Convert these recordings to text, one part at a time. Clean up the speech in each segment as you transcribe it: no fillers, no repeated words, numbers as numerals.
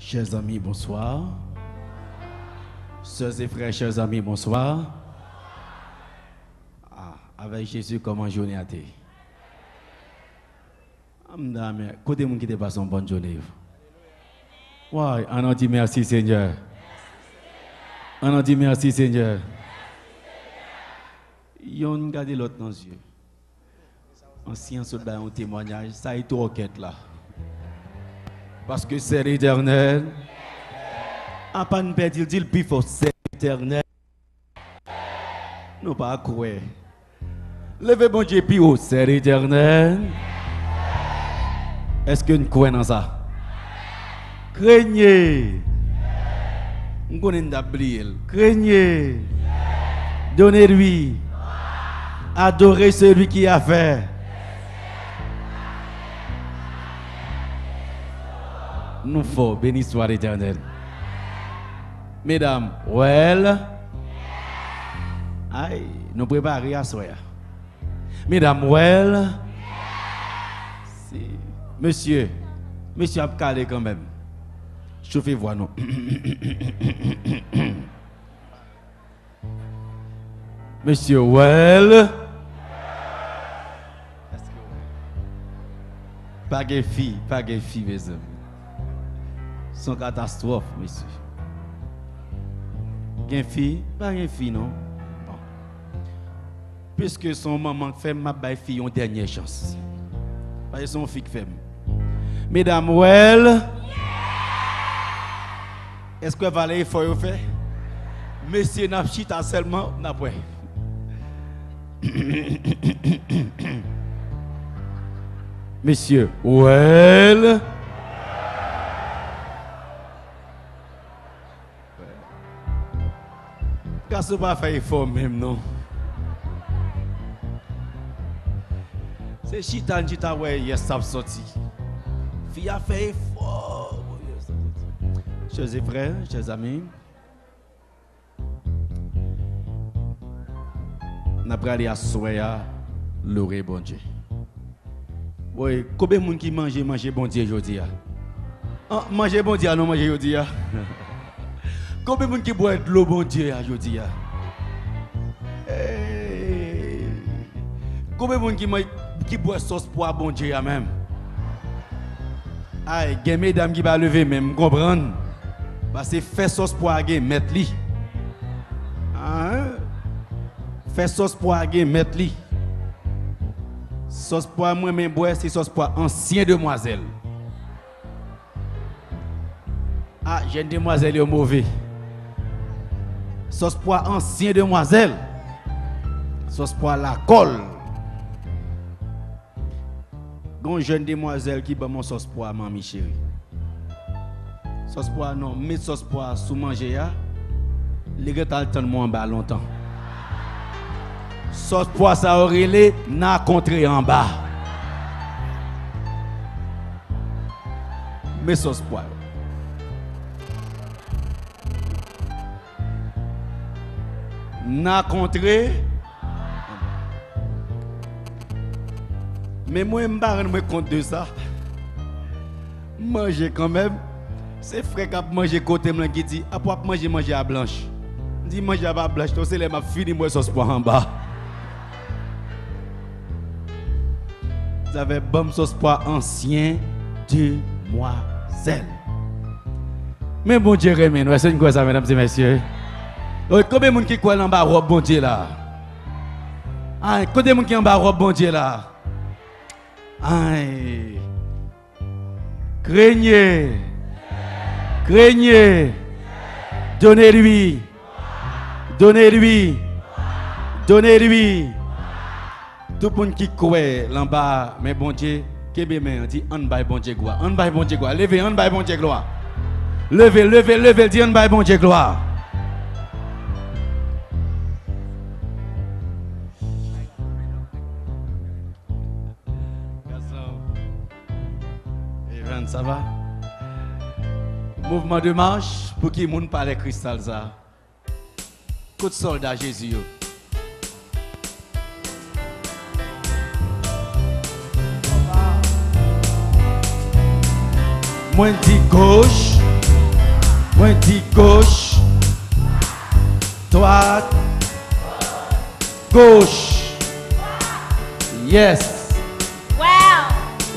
Chers amis, bonsoir. Sœurs et frères, chers amis, bonsoir. Avec Jésus, comment journée a été? Côté mon qui te passe une bonne journée. Ouais, on a dit merci Seigneur. On a dit merci Seigneur. Yon garde l'autre dans les yeux. Ancien soldat un témoignage, ça est tout enquête là. Parce que c'est l'éternel. À pas nous perdre, il dit le plus fort, c'est l'éternel. Nous pas croire. Levez bon Dieu plus haut, c'est l'éternel. Est-ce que nous croyons dans ça? Craignez. Nous connaissons d'oublier. Craignez. Donnez-lui. Adorez celui qui a fait. Nous faut béni soit l'éternel. Mesdames, well. Aïe, nous préparons à soir. Mesdames, well. Monsieur a calé quand même. Chauffez voix non. Monsieur, well. Pas de fille, mes amis. C'est une catastrophe, monsieur. Gen fille, pas gen fille, non? Bon. Puisque son maman fait ma baille fille une dernière chance. Parce que son fille fait. Mesdames, well. Est-ce que Valérie il faut faire? Monsieur n'a chita seulement, n'a pas. Monsieur, well. Car ce pas fait effort même, non? C'est chita, ouais, yes, ça sorti. Fille a fait effort. Chers frères, chers amis, nous allons aller à Soya, l'oreille bon Dieu. Oui, combien de gens qui mangent bon Dieu aujourd'hui? Manger bon Dieu, non manger aujourd'hui. Combien de gens qui boivent de l'eau bon Dieu aujourd'hui? Combien de gens qui boivent sauce poire bon Dieu même? Aïe, il y a mesdames qui vont lever même, comprendre? Parce que faire sauce poire, mettre li. Faire sauce poire, mettre li. Sauce poire, moi, même boire, c'est sauce poire ancien demoiselle. Jeune demoiselle est mauvais. Sauce poire ancien demoiselle. Sauce poire la colle. Gon jeune demoiselle qui bat mon sauce poire mamie chérie. Sauce poire non, mais sauce poire sous manger ya. Les gars t'as le temps de moi en bas longtemps. Sauce poire ça aurait les n'a contré en bas. Mais sauce poire. N'a contré. Mais moi, je ne me compte de ça. Manger quand même. C'est frère qui a mangé côté qui dit après manger à blanche. Je dis manger à blanche, c'est les m'a fini moi sauce poire en bas. Vous avez bon sauce poire ancien demoiselle. Mais bon Dieu remet, c'est une quoi ça mesdames et messieurs. Combien de gens qui croient en bas robe bon Dieu là? Combien de gens qui en bas robe bon Dieu là? Aïe. Craignez. Craignez. Donnez-lui. Donnez-lui. Donnez-lui. Tout le monde qui croit en bas, mais bon Dieu, qui bien dit on baille bon Dieu gloire. On baille bon Dieu gloire. Levez, on baille bon Dieu gloire. Levez, levez, levez, dit on baille bon Dieu gloire. Ça va? Mouvement de marche pour qui moun parle cristal ça. Coup de soldat Jésus. Moi dit gauche, Moi dis gauche, droite, gauche. Yes.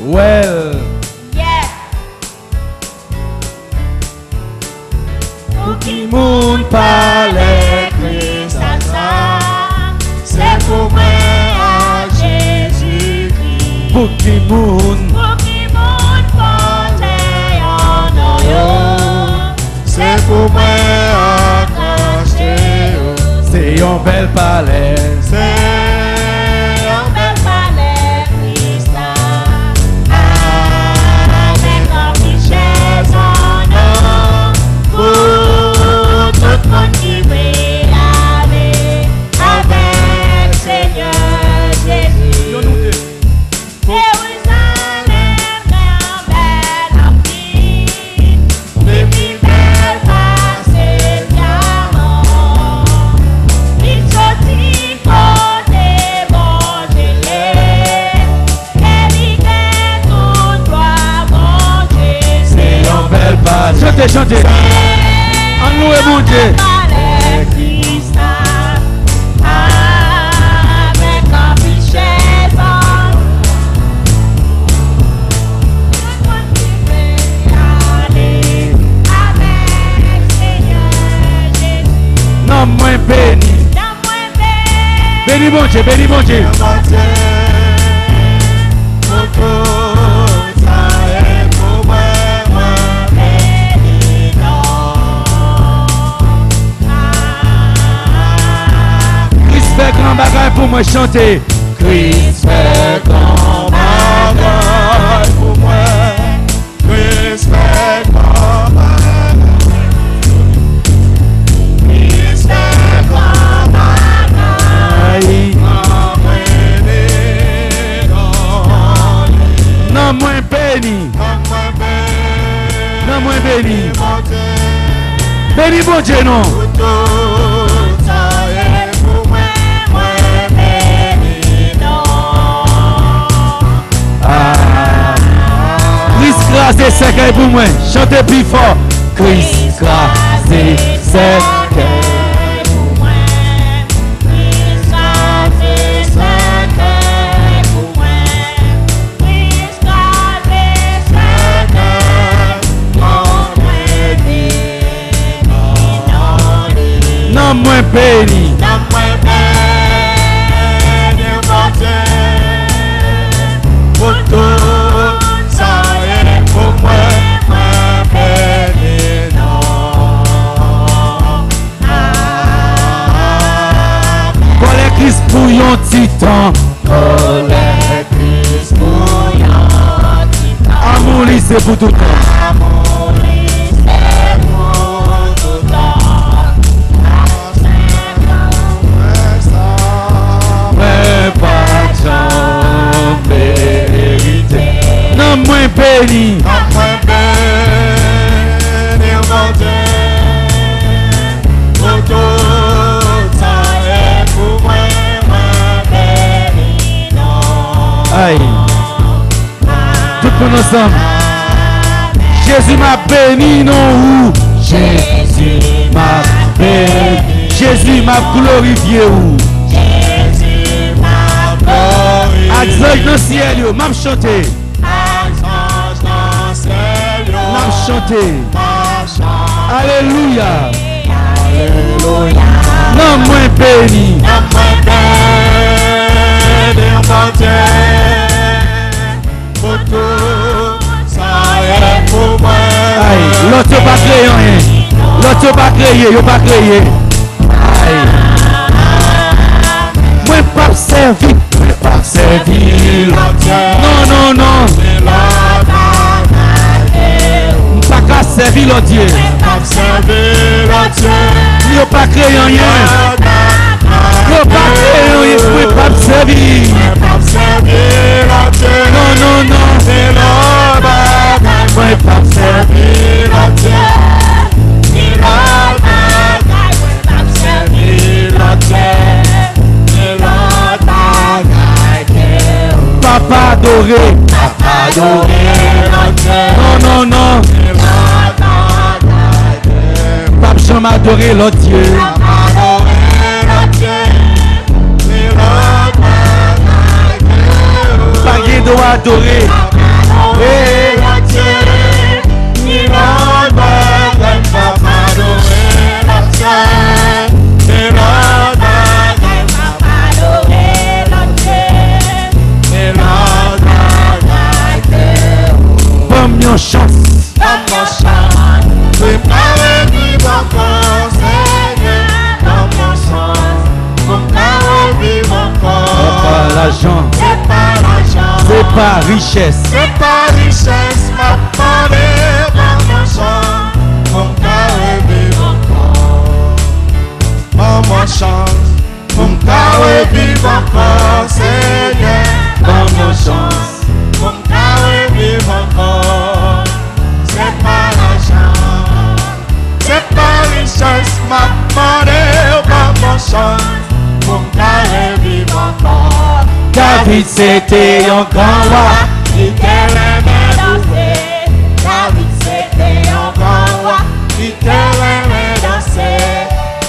Well. Yes. Pour qui moun parle Christ à ça, c'est pour moi à Jésus-Christ. pour qui moun, Pour qui monde porte en oyo, c'est pour moi à cacher. c'est un bel palais. C'est un bel palais Christ avec un richesse en or pour tout le monde qui veut aller avec Seigneur Jésus. Jérusalem est un bel appui, les plus belles faces diamants. Il sortit côté bon gelé, et il gagne tout droit bon Dieu. C'est un Bel palais. Chantez, chantez. En loué mon Dieu. palais Christ avec un richesse en aller avec Seigneur Jésus. Non, moins béni. Dans moi béni, Béni mon Dieu, béni mon Dieu. Christ fait grand bagage pour moi chanter. Christ fait grand bagage pour moi. Christ fait grand bagage. Christ fait grand bagage. Non moins béni. Non moins béni. Béni bon Dieu non. Christ crasé cercueil pour moi. Chantez plus fort. Christ crasé cercueil. Non moins béni. Colère Christ pour un titan. Amour lui c'est pour tout le temps. Mais pas jamais vérité. Non moins béni. Aïe. Tout le monde ensemble. Jésus m'a béni, non ou Jésus m'a béni. Jésus m'a glorifié ou Axel dans le ciel, yo, m'a chanté. M'a chanté. Alléluia. Non moins béni. Aïe, l'autre pas créé rien. L'autre pas créé, yo pas créé. Aïe. Moi pas servi. Moi pas servi. Non, non, non. Pas qu'à servir l'autre Dieu. Yo pas créé rien. Yo pas créé rien. Moi pas servir. Non, non, non. Moi pas servir l'autre Dieu. Papa adoré. Papa adoré. Non, non, non. m'adorer l'autre Dieu. Pas qui doit adorer. Pomme yon chance. C'est pas l'argent, c'est pas richesse. C'est pas richesse, ma parole, mon chance, mon carré vivre encore. Mon chance, mon carré vivre encore, Seigneur. Mon chance, mon carré vivre encore. C'est pas l'argent, c'est pas richesse, ma parole, mon chance, mon carré vivre encore. David c'était un grand roi. Il t'aimait danser. David c'était un grand roi. Il t'aimait danser.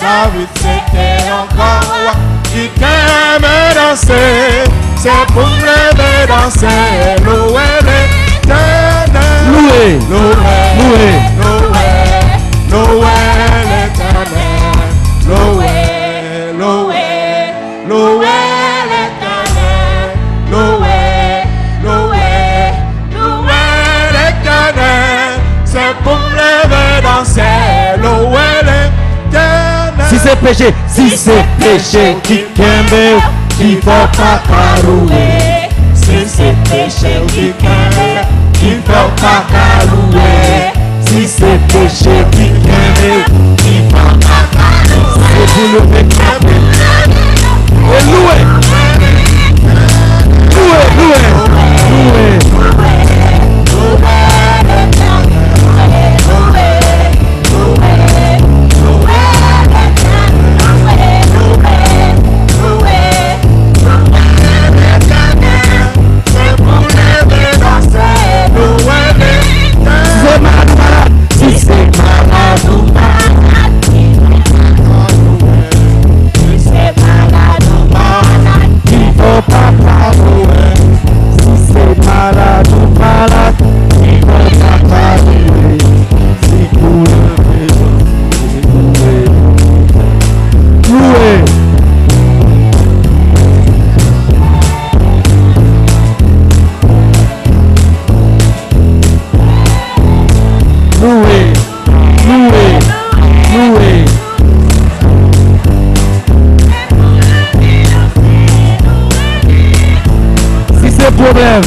David c'était un grand roi. Il t'aimait danser. C'est pour rêver danser. Louer l'éternel. Loué, Louer, loué. louer, louer l'éternel. Louer, louer, louer. Si c'est péché, si c'est péché qui kembe, qui faut pas carouer. Si c'est péché qui kembe, qui faut pas carouer. Si c'est péché qui kembe, qui faut pas carouer. C'est pour le mec. Et louer. Louer, louer, louer. Si c'est malade ou malade, si c'est malade ou malade, il faut pas carouer. Si c'est malade ou malade, il faut pas carouer. Si pour le maison, louer. Louer, louer, louer. Si c'est problème,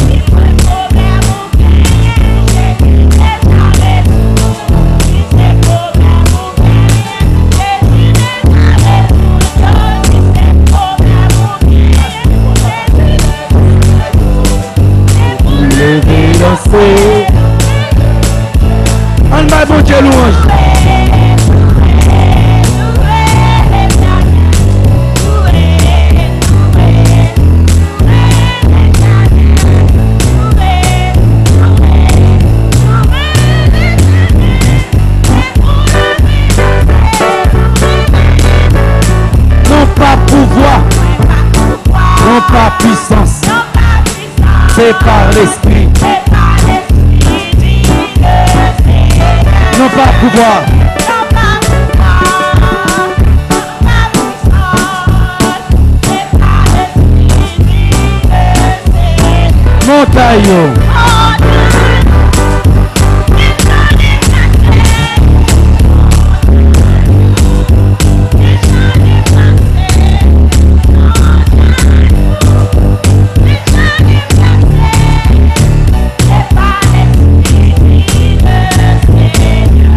levez, dansez. On va bon Dieu louange. Non pas pouvoir, non pas puissance, c'est par l'esprit. Non pas pouvoir. Montaillon.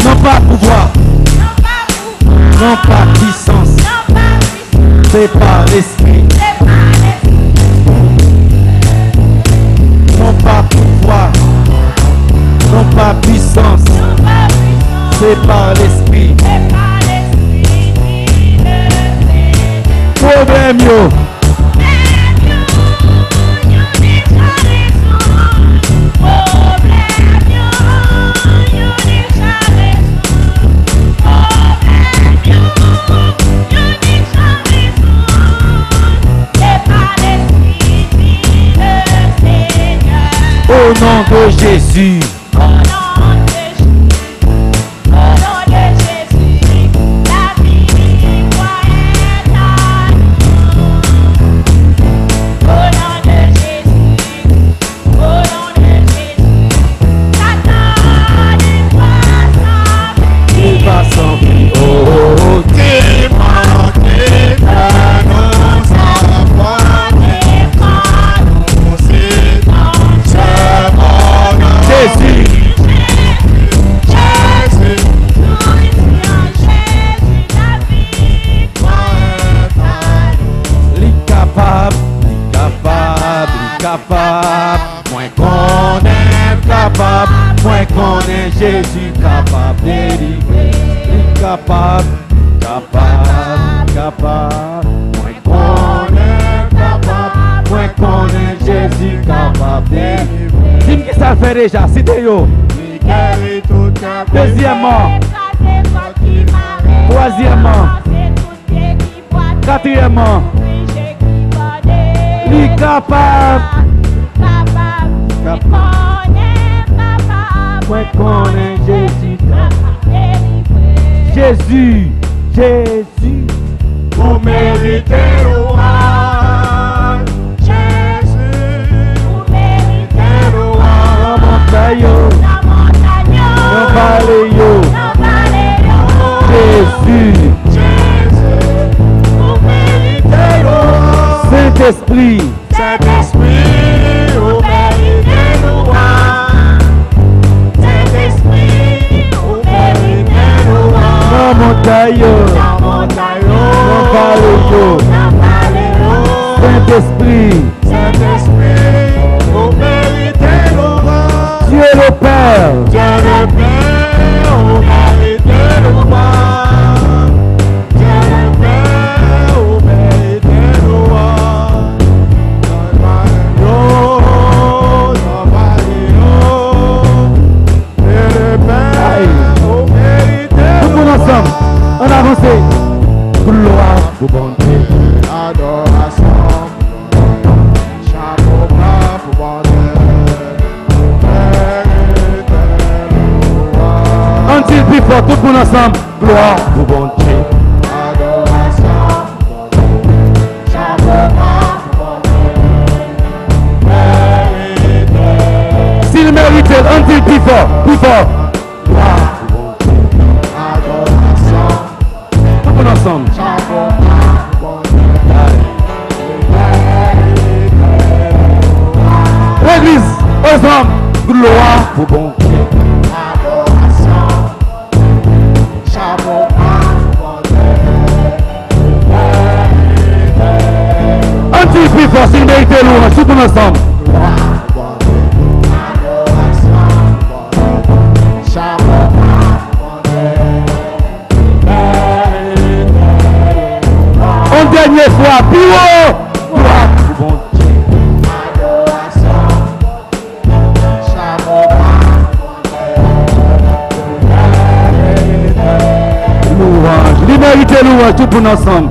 Non pas pouvoir. Non pas puissance. C'est par l'esprit. Non pas pouvoir. Non pas puissance. C'est par l'esprit. Problème yo. Jésus. Au nom de Jésus, au nom de Jésus, la victoire est à nous. Au nom de Jésus, au nom de Jésus, Satan n'est pas Il va s'enfuir. Oh, oh, oh. Jésus. Capable, moins qu'on est capable, moins qu'on est Jésus capable de délivrer. Capable, moins qu'on est capable, moins qu'on est Jésus capable de délivrer. Dis-moi qui ça fait déjà, c'était yo. Deuxièmement, troisièmement, quatrièmement, li capable, moins qu'on est Jésus capable. Jésus, Jésus, Vous méritez louange, Jésus, vous méritez louange, montagne, dans vallée, Jésus, Jésus, vous méritez louange, Saint-Esprit, Saint-Esprit, vous méritez louange, Saint-Esprit, vous méritez louange, dans montagne, dans montagne, dans vallée, Saint-Esprit, Saint-Esprit, vous méritez louange, Dieu le Père, Dieu le Père, vous méritez louange, Dieu le Père, vous méritez louange, Dieu le Père, vous méritez tout le monde ensemble, on avance, gloire au bon Dieu. adoration, chapeau bas pour bon Dieu, méritez louange. On dit le plus fort, tout le monde ensemble, gloire au bon Dieu. Adoration, chapeau bas pour bon Dieu, méritez. S'il mérite, on dit le plus fort, plus fort. Gloire au bon Dieu. Adoration, Tout le monde ensemble. chapeau bas pour bon Dieu, méritez louange. L'église, ensemble, gloire au bon Dieu. Adoration, chapeau bas pour bon Dieu, méritez. On dit le plus fort, s'il mérite louange, tout le monde ensemble. Une dernière fois, plus haut. Gloire au bon Dieu. Louange, il mérite louange, tout le monde ensemble.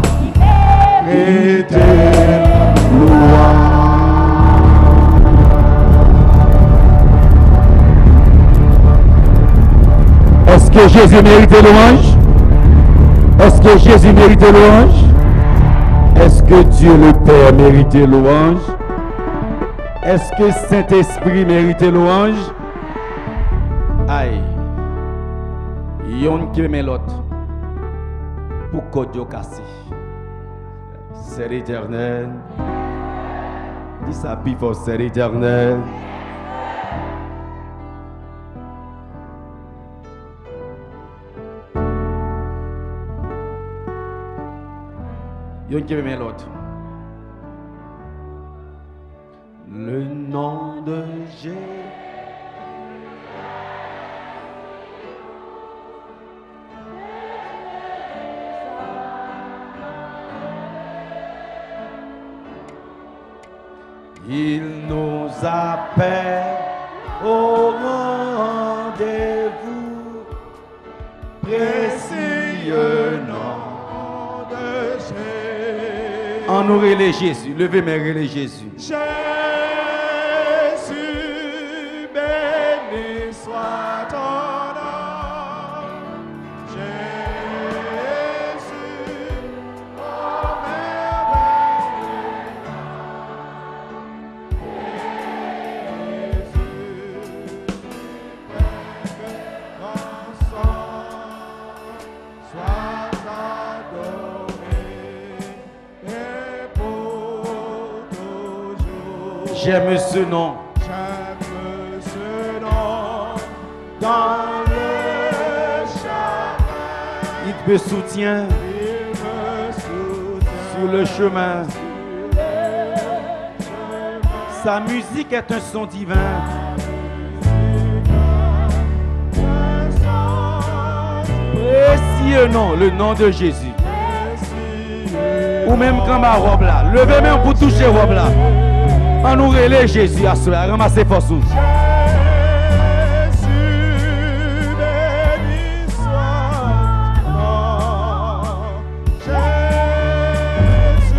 Est-ce que Jésus mérite louange? Est-ce que Jésus mérite louange? Est-ce que Dieu le Père mérite louange? Est-ce que Saint-Esprit mérite louange? Aïe. Yon qui met l'autre. Pour que Dieu casse. C'est l'éternel. Dis ça plus fort, c'est l'éternel. Yon qui met l'autre. Le nom de Jésus. Il nous appelle au rendez-vous, précieux nom de Jésus. En nous relais Jésus, levez mes relais Jésus. Jésus béni, J'aime ce nom. J'aime ce nom dans le chemin. Il me soutient Il me soutient sur le chemin. sur le chemin. Sa musique est un son divin. Précieux nom, le nom de Jésus. Ou même quand ma robe là, levez même pour toucher robe là. On nous relève Jésus à cela, ramassez force. Jésus, béni soit ton nom. Jésus,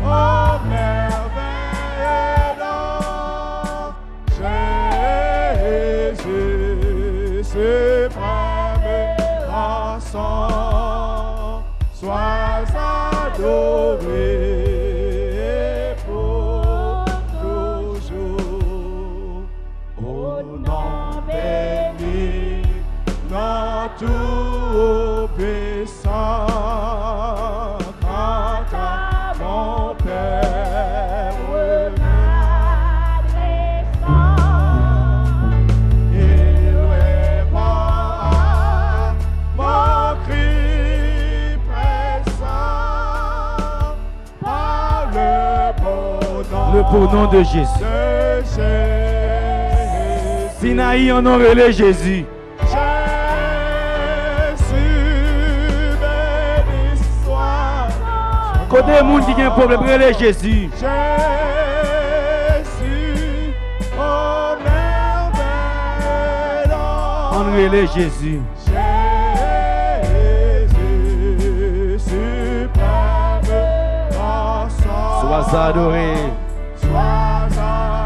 oh merveilleux nom. Jésus, suprême rançon, sois adoré. Tout puissant, quand à mon Père il répond à mon cri pressant par Le beau nom de Jésus. de Jésus. Sinaï, on nous relève Jésus. Côté des gens qui ont un problème, relève Jésus. Jésus, oh merveilleux nom. On relève Jésus. Jésus, suprême rançon. Sois adoré. Sois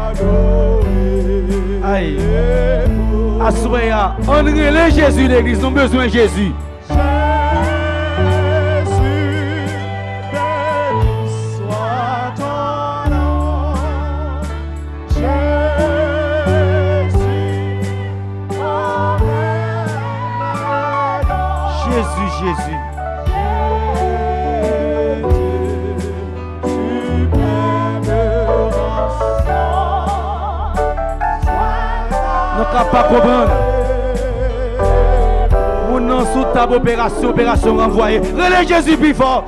adoré. Aïe. Assoya, on relève Jésus, l'église, nous avons besoin de Jésus. Jésus. Nous ne pouvons pas comprendre. Nous sommes sous table opération renvoyée. Relève Jésus plus fort.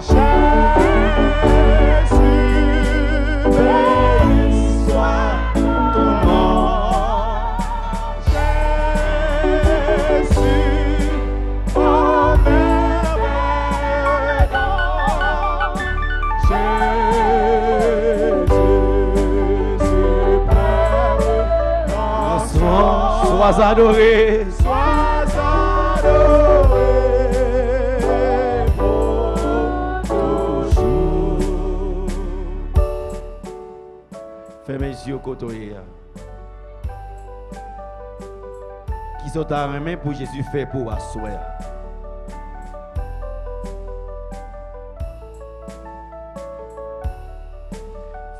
Sois adoré. Sois adoré pour toujours. Fais mes yeux côtoyer. Qui sont à la main pour Jésus fait pour asseoir.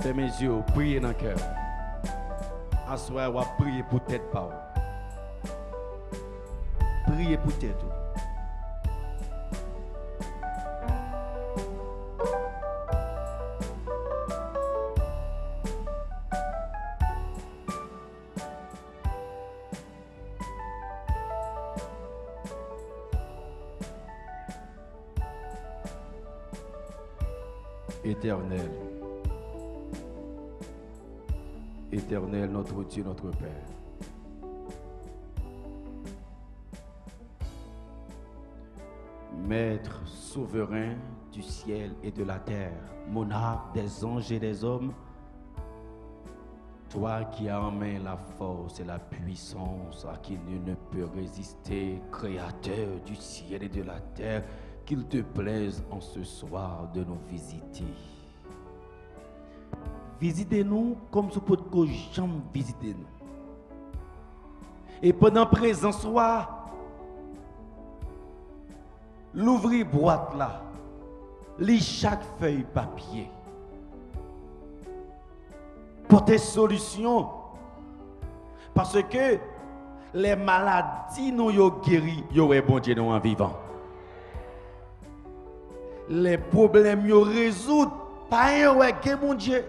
Fais mes yeux, priez dans le cœur. Asseoir, ou prier pour tête par. Priez pour tête. Éternel, Éternel, notre Dieu, notre Père. Maître souverain du ciel et de la terre, monarque des anges et des hommes, toi qui as en main la force et la puissance, à qui nul ne peut résister, créateur du ciel et de la terre, qu'il te plaise en ce soir de nous visiter. Visitez-nous comme ce pot que jamais visiter nous. Et pendant présent soir, l'ouvrir boîte là, lis chaque feuille papier. Pour tes solutions. Parce que les maladies nous ont guéri, yo est bon Dieu nous en vivant. Les problèmes yo résout, pas un ouais bon Dieu.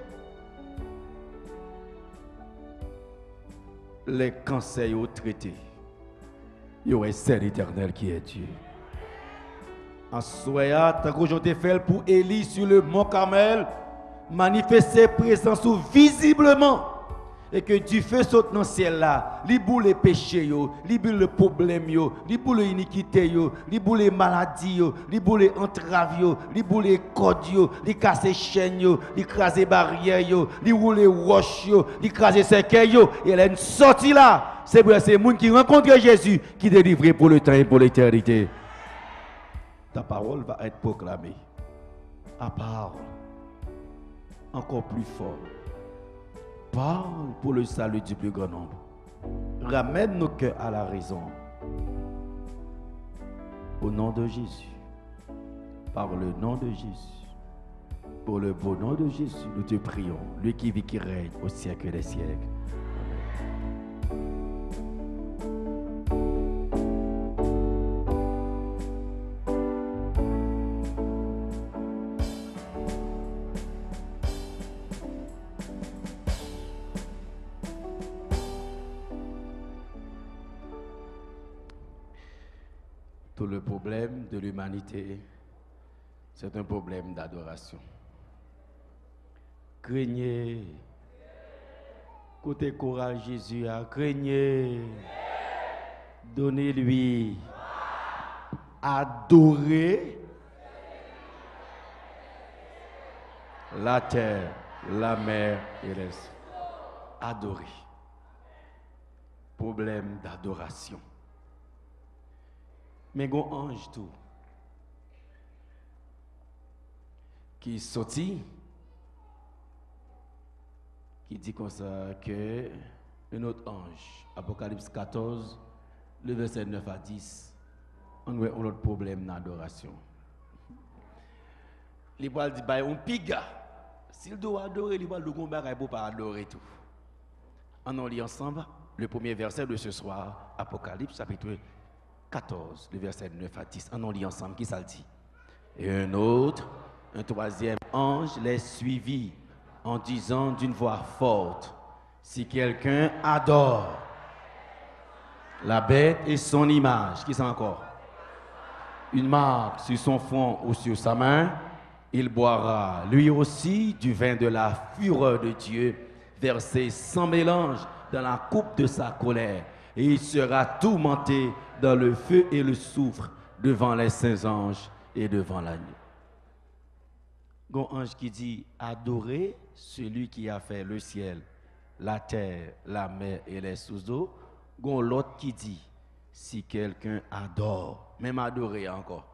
les cancers au traité. Il y aurait c'est l'Éternel qui est Dieu. En soya, tant que je fait pour Élie sur le mont Carmel, manifester présence ou visiblement. Et que du feu saute dans le ciel là, li boule les péchés yo, li boule le problème yo, li boule l'iniquité yo, li boule les maladies yo, li boule les entraves yo, li boule les cordes yo, li casse les chaînes yo, li crase les barrières yo, li roule les roches yo, li crase les cercueils yo, et elle est sortie là. C'est pour ces gens qui rencontrent Jésus qui délivré pour le temps et pour l'éternité. Ta parole va être proclamée. À part encore plus fort. Parle pour le salut du plus grand nombre. Ramène nos cœurs à la raison. Au nom de Jésus. Par le nom de Jésus. Pour le beau nom de Jésus, nous te prions. Lui qui vit, qui règne au siècle des siècles. Tout le problème de l'humanité, c'est un problème d'adoration. Craignez, côté courage Jésus a craignez, donnez-lui, adorez la terre, la mer et les eaux. Adorez. Problème d'adoration. Mais il y a un ange tout qui est sorti, qui dit comme ça que un autre ange, Apocalypse 14, le verset 9 à 10, on a un autre problème d'adoration. Il va dire, on piga. S'il doit adorer, il va le combattre pour pas adorer tout. On lit ensemble le premier verset de ce soir, Apocalypse chapitre 14, le verset 9 à 10. On lit ensemble, qui ça le dit? Et un troisième ange les suivit en disant d'une voix forte, si quelqu'un adore la bête et son image, qui c'est encore? Une marque sur son front ou sur sa main, il boira lui aussi du vin de la fureur de Dieu, versé sans mélange dans la coupe de sa colère, et il sera tourmenté dans le feu et le soufre devant les saints anges et devant l'agneau. Un ange qui dit adorez celui qui a fait le ciel, la terre, la mer et les sous-eaux. L'autre qui dit si quelqu'un adore, même adorer encore,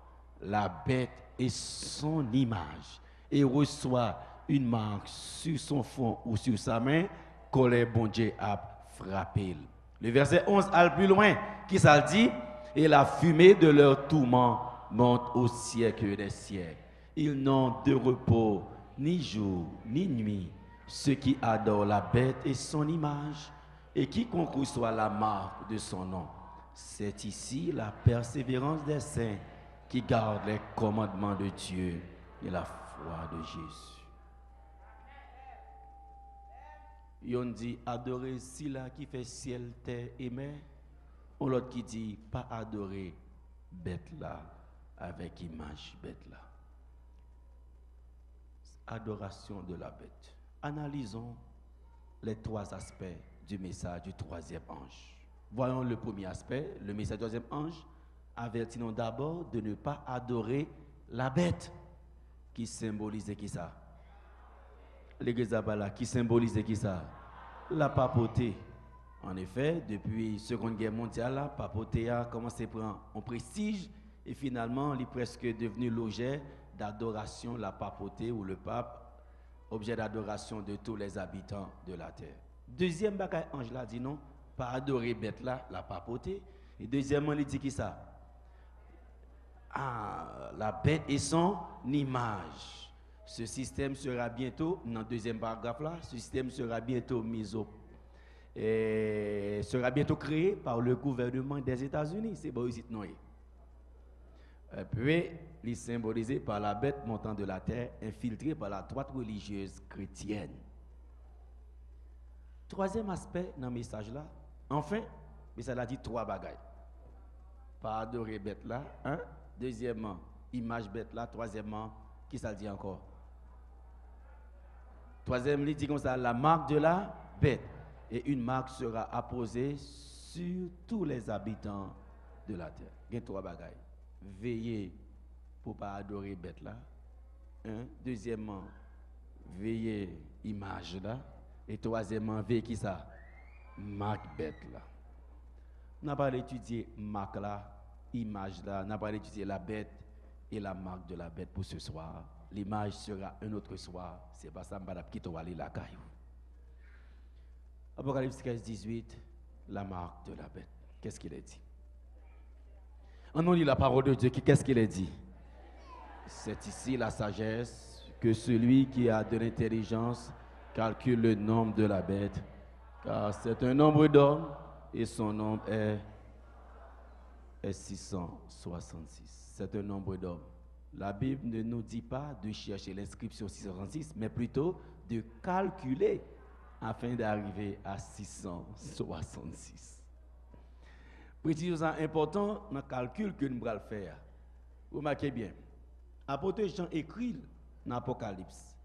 la bête et son image, et reçoit une marque sur son front ou sur sa main, colère bon Dieu a frappé. Le verset 11 al plus loin, qui ça dit? Et la fumée de leur tourment monte au siècle des siècles. Ils n'ont de repos ni jour ni nuit, ceux qui adorent la bête et son image, et quiconque reçoit la marque de son nom. C'est ici la persévérance des saints qui gardent les commandements de Dieu et la foi de Jésus. On dit adorer celui-là qui fait ciel, terre et mer. Ou l'autre qui dit pas adorer bête là avec image bête là. Adoration de la bête. Analysons les trois aspects du message du troisième ange. Voyons le premier aspect. Le message du troisième ange avertit-nous d'abord de ne pas adorer la bête qui symbolise qui ça? L'église Abala qui symbolise qui ça? La papauté. En effet, depuis la Seconde Guerre mondiale, la papauté a commencé à prendre en prestige et finalement, il est presque devenu l'objet d'adoration, la papauté ou le pape, objet d'adoration de tous les habitants de la terre. Deuxième bagaille, ange là dit non, pas adorer bête là, la papauté. Et deuxièmement, il dit qui ça? Ah, la bête et son image. Ce système sera bientôt, dans le deuxième paragraphe là, ce système sera bientôt sera bientôt créé par le gouvernement des États-Unis. C'est bon, ici, non. Et puis, il est symbolisé par la bête montant de la terre, infiltrée par la droite religieuse chrétienne. Troisième aspect dans le message là, Enfin, mais ça l'a dit 3 bagailles. Pas adorer bête là, hein? Deuxièmement, image bête là. Troisièmement, qui ça dit encore? Troisième, il dit comme ça, la marque de la bête. Et une marque sera apposée sur tous les habitants de la terre. Il y a 3 bagailles. Veillez pour ne pas adorer bête là. Hein? Deuxièmement, veillez image là. Et troisièmement, veillez qui ça? Marque bête là. On n'a pas étudié marque là, image là. On n'a pas étudié la bête et la marque de la bête pour ce soir. L'image sera un autre soir. C'est pas ça, madame, qui t'a allé la caillou. Apocalypse 15, 18, la marque de la bête. Qu'est-ce qu'il a dit? On lit la parole de Dieu. Qu'est-ce qu'il a dit? C'est ici la sagesse que celui qui a de l'intelligence calcule le nombre de la bête. Car c'est un nombre d'hommes et son nombre est 666. C'est un nombre d'hommes. La Bible ne nous dit pas de chercher l'inscription 666, mais plutôt de calculer afin d'arriver à 666. Précision important dans le calcul que nous allons faire. Remarquez bien, l'apôtre Jean écrit dans l'Apocalypse.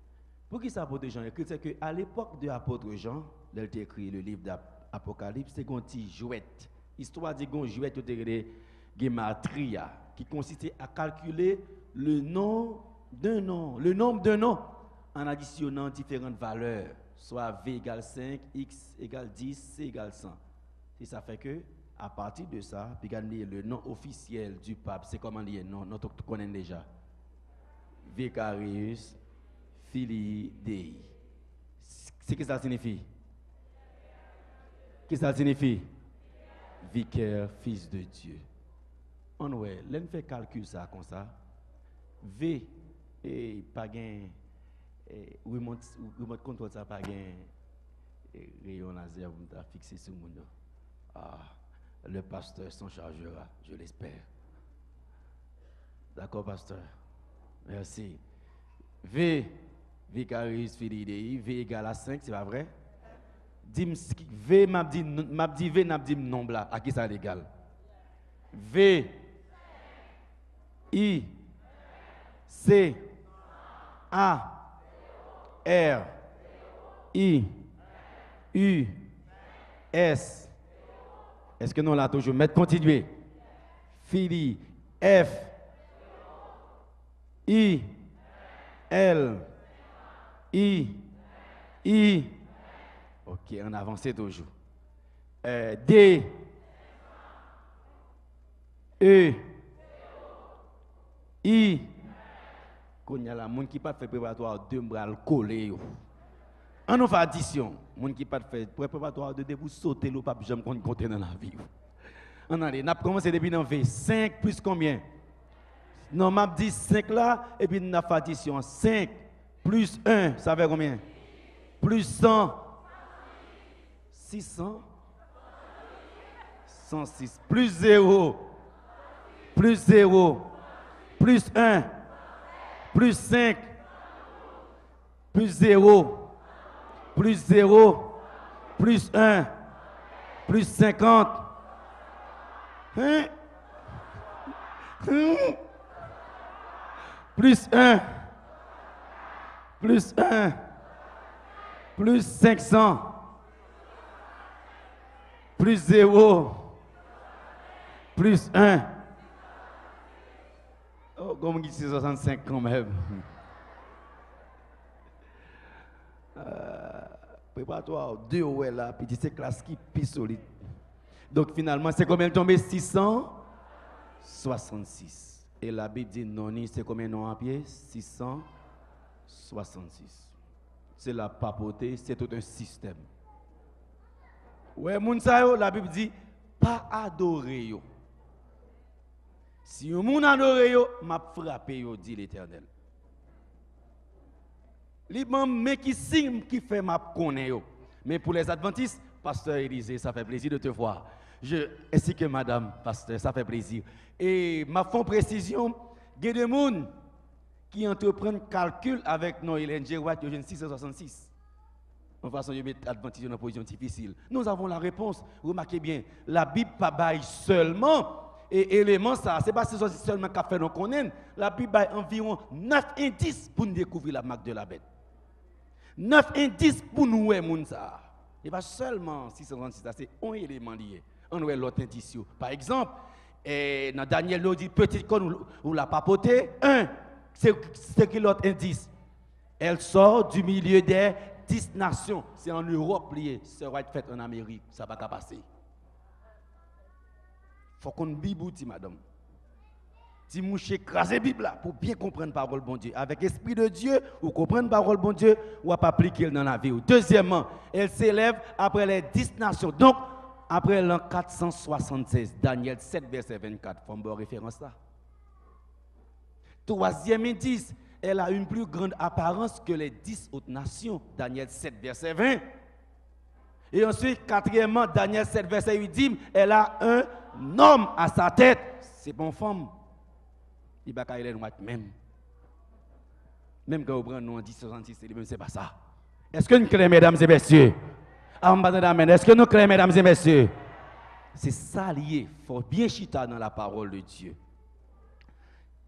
Pour qui ça l'apôtre Jean écrit? C'est qu'à l'époque de l'apôtre Jean, il a écrit le livre d'Apocalypse, c'est un petit jouet. Histoire de un jouet de Gematria, qui consistait à calculer le nombre d'un nom en additionnant différentes valeurs, soit V égale 5, X égale 10, C égale 100. Et ça fait que, à partir de ça, puis le nom officiel du pape, c'est comment lier non, nous connaissons déjà. Vicarius Filii Dei. C'est ce que ça signifie? Qu'est-ce que ça signifie? Vicaire, fils de Dieu. On ouais, l'on fait calcul ça comme ça. V et pas gain remote control ça pas gain rayon laser pour t'a fixé sur monde. Ah, le pasteur s'en chargera, je l'espère. D'accord, pasteur. Merci. V Vicarius Filii Dei, V égale à 5, c'est pas vrai? V m'a dit V n'a dit nombre là, à qui ça égal? V I C A R I U S. Est-ce que nous là toujours mettre continuer? Fili F I L I. Ok, on avance toujours. D E I. Quand il y a la monde qui pas fait préparatoire de bras collé. On nous fait addition. Monde qui pas fait préparatoire de vous sauter le pape jamais compter dans la vie. On a commencé depuis dans V 5 plus combien? Non, m'a dit 5 là et puis on a fait addition 5 plus 1, ça fait combien? Plus 100 600 106 plus 0 plus 0 plus 1 plus 5 plus 0 plus 0 plus 1 plus 50 hein? Plus 1 plus 1 plus 500 plus 0 plus 1. Oh, comme dit 65 quand même. Préparatoire 2 ouais là, puis c'est classe qui plus solide. Donc finalement, c'est combien tombé? 666. Et la Bible dit non, c'est combien non à pied? 666. C'est la papauté, c'est tout un système. Ouais, moun sa yo, la Bible dit pas adorer yo. Si yon moun adore yo, m'a frappé yo, dit l'Éternel. Li mais qui signe qui fait m'a connaît yo. Mais pour les adventistes, pasteur Élisée, ça fait plaisir de te voir. Ainsi que madame pasteur, ça fait plaisir. Et ma fond précision, il y a des gens qui entreprennent calcul avec nos LNG Watt de 666. En façon de mettre l'Adventiste dans une position difficile. Nous avons la réponse. Remarquez bien, la Bible pas baille seulement et élément ça, c'est pas seulement qu'a fait nous connaître. La Bible baille environ 9 indices pour nous découvrir la marque de la bête. 9 indices pour nous voir moun ça. Et pas seulement 636 ça, c'est un élément lié. On voit l'autre indice. Par exemple, dans Daniel nous dit petite corne ou la papoter, c'est qui l'autre indice. Elle sort du milieu des 10 nations. C'est en Europe lié. Ça va être fait en Amérique. Ça va pas passer. Faut qu'on Bible dit madame. Si mouche écraser la Bible là pour bien comprendre la parole de bon Dieu. Avec l'esprit de Dieu, ou comprendre la parole de bon Dieu, ou pas appliquer dans la vie. Deuxièmement, elle s'élève après les 10 nations. Donc, après l'an 476, Daniel 7, verset 24. Faut me référence là. Troisième indice, elle a une plus grande apparence que les 10 autres nations. Daniel 7, verset 20. Et ensuite, quatrièmement, Daniel 7, verset 8 dit, elle a un homme à sa tête. C'est bon femme. Il va pas même. Même quand on prend nous en 1066, c'est pas ça. Est-ce que nous créons, mesdames et messieurs? Est-ce que nous créons, mesdames et messieurs? C'est ça lié. Il faut bien chita dans la parole de Dieu.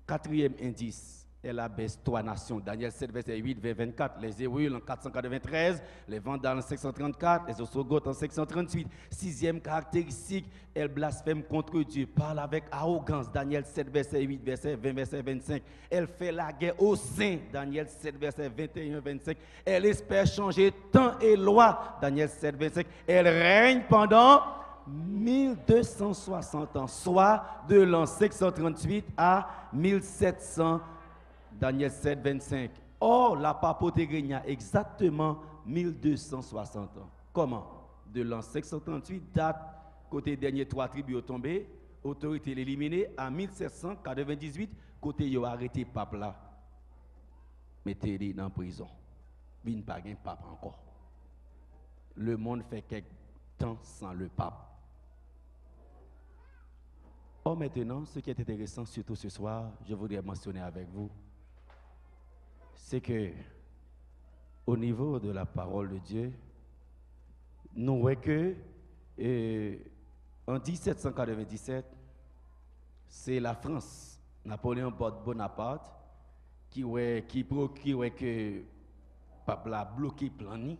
Quatrième indice. Elle abaisse 3 nations. Daniel 7, verset 8, vers 24. Les Hérules en 493, les Vandales en 534, les Ostrogoths en 538. Sixième caractéristique, elle blasphème contre Dieu, parle avec arrogance. Daniel 7, verset 8, verset 20, verset 25. Elle fait la guerre aux saints. Daniel 7, verset 21, 25. Elle espère changer temps et loi. Daniel 7, 25. Elle règne pendant 1260 ans, soit de l'an 538 à 1700. Daniel 7, 25. Or, la papauté régna exactement 1260 ans. Comment? De l'an 538, date côté dernier 3 tribus ont tombé, autorité éliminée, à 1798, côté yo arrêté pape là. Mettez-les dans la prison. Il n'y a pas de pape encore. Le monde fait quelque temps sans le pape. Or maintenant, ce qui est intéressant, surtout ce soir, je voudrais mentionner avec vous, c'est que au niveau de la parole de Dieu, nous voyons que en 1797, c'est la France, Napoléon Bonaparte, qui procure que pape a bloqué le plan.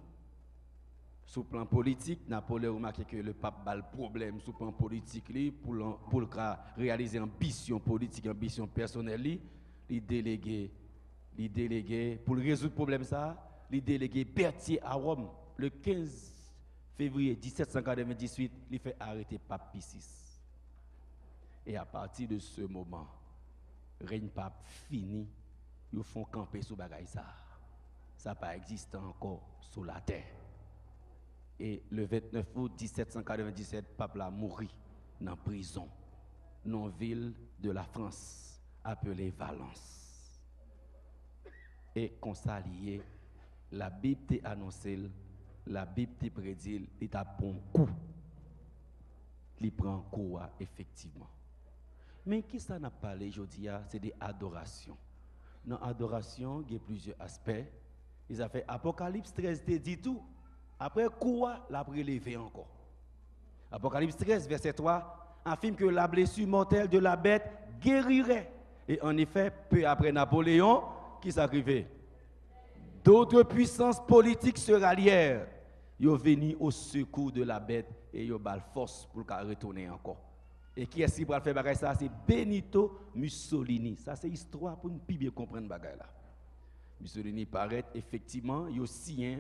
Sur le plan politique, Napoléon remarque que le pape a le problème sur le plan politique pour réaliser ambition politique, ambition personnelle, il délégué pour résoudre le problème il délégué Berthier à Rome le 15 février 1798, il fait arrêter pape Pie VI. Et à partir de ce moment, règne pape fini, ils font camper sous bagaille ça. Ça n'a pas existé encore sur la terre. Et le 29 août 1797, pape l'a mouru dans la prison, dans la ville de la France, appelée Valence. Et qu'on s'allie, la Bible t'a annoncé, la Bible t'a prédit, il t'a bon coup. Il prend un coup, effectivement. Mais qui ça n'a parlé aujourd'hui, c'est des adorations. Dans l'adoration, il y a plusieurs aspects. Ils ont fait Apocalypse 13, te dit tout. Après quoi, la prélevé encore. Apocalypse 13, verset 3, affirme que la blessure mortelle de la bête guérirait. Et en effet, peu après Napoléon, qui s'arrivait? D'autres puissances politiques se rallièrent. Ils sont venus au secours de la bête et ils ont eu force pour qu'elle retourne encore. Et qui est-ce qui va faire bagaille ça? C'est Benito Mussolini. Ça, c'est histoire pour nous bien comprendre bagaille là. Mussolini paraît effectivement, il y a aussi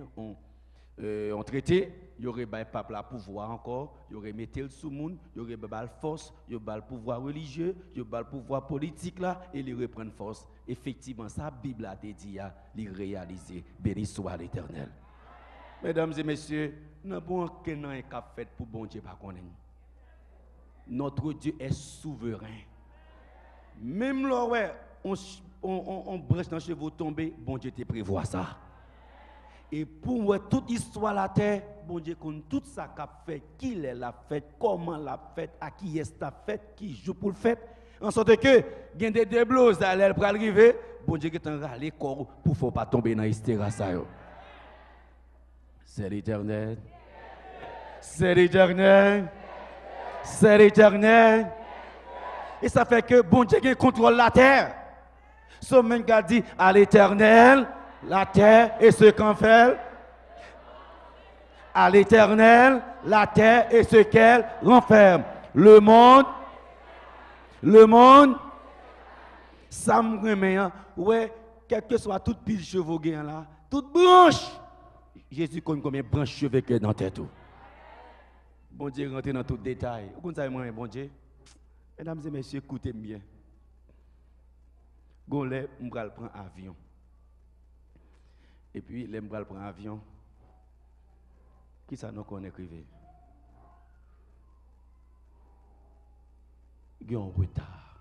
on traité, il y aurait le pape là pouvoir encore, il y aurait mettre le sous monde, il y aurait la force, il y aurait le pouvoir religieux, il y aurait le pouvoir politique là, et il reprend force. Effectivement, sa Bible a dit, il réalisé, béni soit l'Éternel. Mesdames et messieurs, nous n'avons aucun cas fait pour bon Dieu pas connaître. Notre Dieu est souverain. Même là, on brèche dans chevaux tombés, bon Dieu te prévoit ça. Et pour moi, toute histoire la terre, bon Dieu connaît tout ça qu'a fait, qui l'a fait, comment l'a fait, à qui est l'a fait, qui joue pour le fait. En sorte que, il y a des déblos à l'air pour arriver, bon Dieu qui t'en râle corps pour ne pas tomber dans l'hystérie. C'est l'Éternel. C'est l'Éternel. C'est l'Éternel. Et ça fait que bon Dieu contrôle la terre. Ce même qui a dit à l'Éternel, la terre et ce qu'en fait. À l'Éternel, la terre et ce qu'elle renferme. Le monde, ça me remet, hein. Ouais, quel que soit toute pile chevaux gain là, toute branche. Jésus connaît combien de branches cheveux que dans la tête. Bon Dieu rentre dans tout détail. Vous savez moi, bon Dieu. Mesdames et messieurs, écoutez bien. Gonlé, je vais prendre avion. Et puis, je vais prendre avion. Qui ça nous connaît écrivé? Il y a un retard.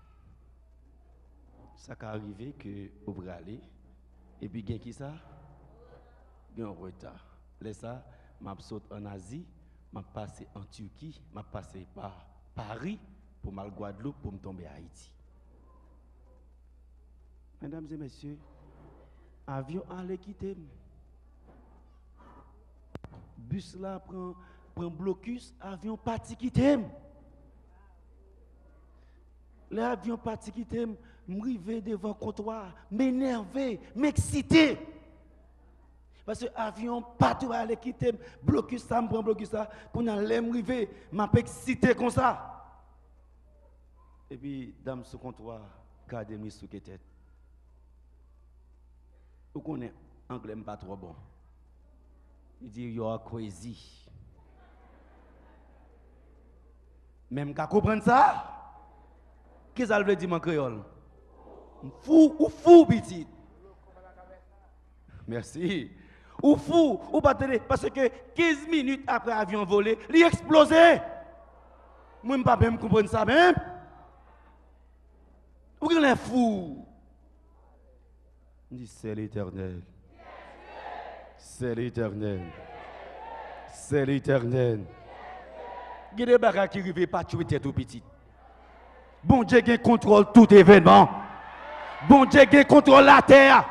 Ça peut arriver que vous pouvez aller. Et puis, il y a qui ça? Il y a un retard. Là, ça, je saute en Asie, je passe en Turquie, je passe par Paris pour mal Guadeloupe pour me tomber à Haïti. Mesdames et messieurs, avion allait quitter. Bus là prend blocus, avion parti quitter. L'avion parti quitter, m'rivé devant le comptoir, m'énerver, m'exciter. Parce que l'avion partout aller quitter, blocus ça, me prend blocus ça, pour m'rivé, m'a excité comme ça. Et puis, dame sous comptoir, garde mes sous tête. Vous connaissez anglais pas trop bon. Il dit you are crazy. Même qu'à comprendre ça, qu'est-ce que ça veut dire en créole? Fou ou fou petit. Merci. Ou fou ou pas télé parce que 15 minutes après l'avion volé, il a explosé. Moi je ne peux pas comprendre ça même. Ou est fou. Il dit c'est l'Éternel. C'est l'Éternel. C'est l'Éternel. Il y a des bagages qui arrivent pas tuer tête tout petit. Bon Dieu qui contrôle tout événement. Bon Dieu qui contrôle la terre.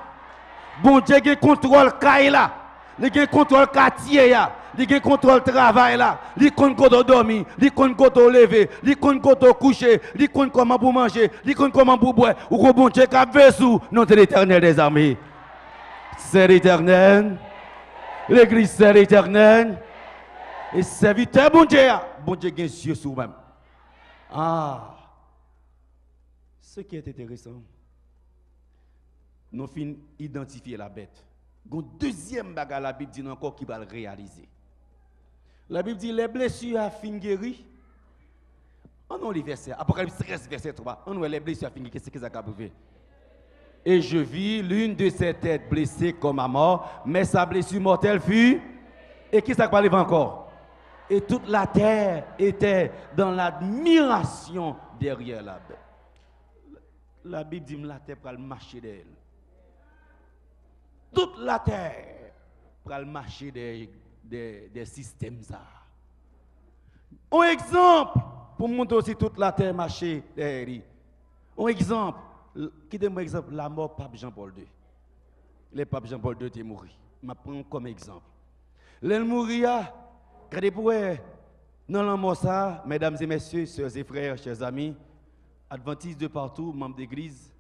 Bon Dieu qui contrôle Kaila. Il qui contrôle quartier là. Il qui contrôle travail là. Il contrôle dormir, il contrôle lever, il contrôle coucher, il contrôle comment pour manger, il contrôle comment pour boire. Ou bon Dieu qui a sous notre l'Éternel des armées. C'est l'Éternel. L'église c'est l'Éternel. Et serviteur bon Dieu, bon Dieu qui est yeux sur même. Ah. Ce qui est intéressant, nous finissons identifier la bête. Une deuxième bagarre, la Bible dit encore qui va le réaliser. La Bible dit les blessures à fin guéri. On a les versets. Apocalypse 13, verset 3. On a les blessures à fin guéri. Qu'est-ce que ça a prouvé? Et je vis l'une de ses têtes blessée comme à mort, mais sa blessure mortelle fut. Et qui ça parle encore? Et toute la terre était dans l'admiration derrière la bête. La Bible dit que la terre va marcher d'elle. Toute la terre va marcher des systèmes. Un exemple, pour montrer aussi toute la terre marcher derrière. Un exemple, qui donne un exemple, la mort Pape Jean-Paul II. Le Pape Jean-Paul II est mort. Je prends comme exemple. L'elle mourir, quand il pourrait, dans la mort ça, mesdames et messieurs, sœurs et frères, chers amis, adventistes de partout, membres d'église,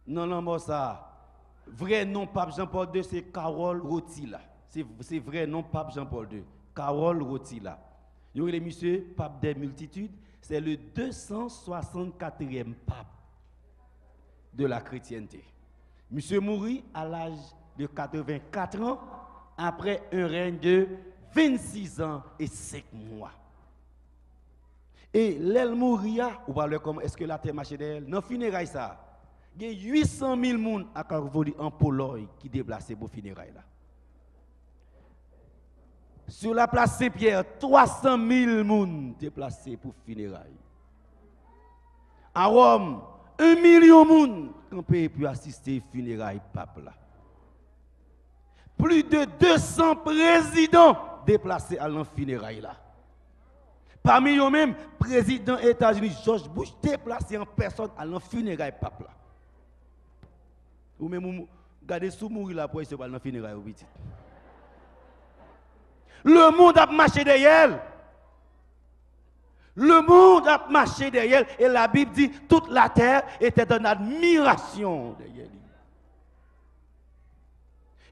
non, non, moi ça, vrai nom Pape Jean-Paul II, c'est Carole Rotila. C'est vrai nom Pape Jean-Paul II, Carole Rotila. Il y a les messieurs, pape des multitudes, c'est le 264e pape de la chrétienté. Monsieur mourit à l'âge de 84 ans, après un règne de 26 ans et 5 mois. Et l'elle mouria, ou parlez comment est-ce que la terre marche d'elle? Dans funérailles ça, il y a 800 000 personnes à Carvoli en Pologne qui déplacent pour funérailles là. Sur la place Saint-Pierre, 300 000 personnes déplacées pour funérailles. À Rome, 1 million de personnes qui ont pu assister aux funérailles pape là. Plus de 200 présidents déplacés à l'en funérailles là. Parmi eux-mêmes, président des États-Unis, George Bush, déplacé en personne à l'en funérailles pape là. Ou même, regardez sous mourir là pour essayer de l'en funérailles au petit. Le monde a marché derrière elle. Le monde a marché derrière elle. Et la Bible dit toute la terre était en admiration derrière lui.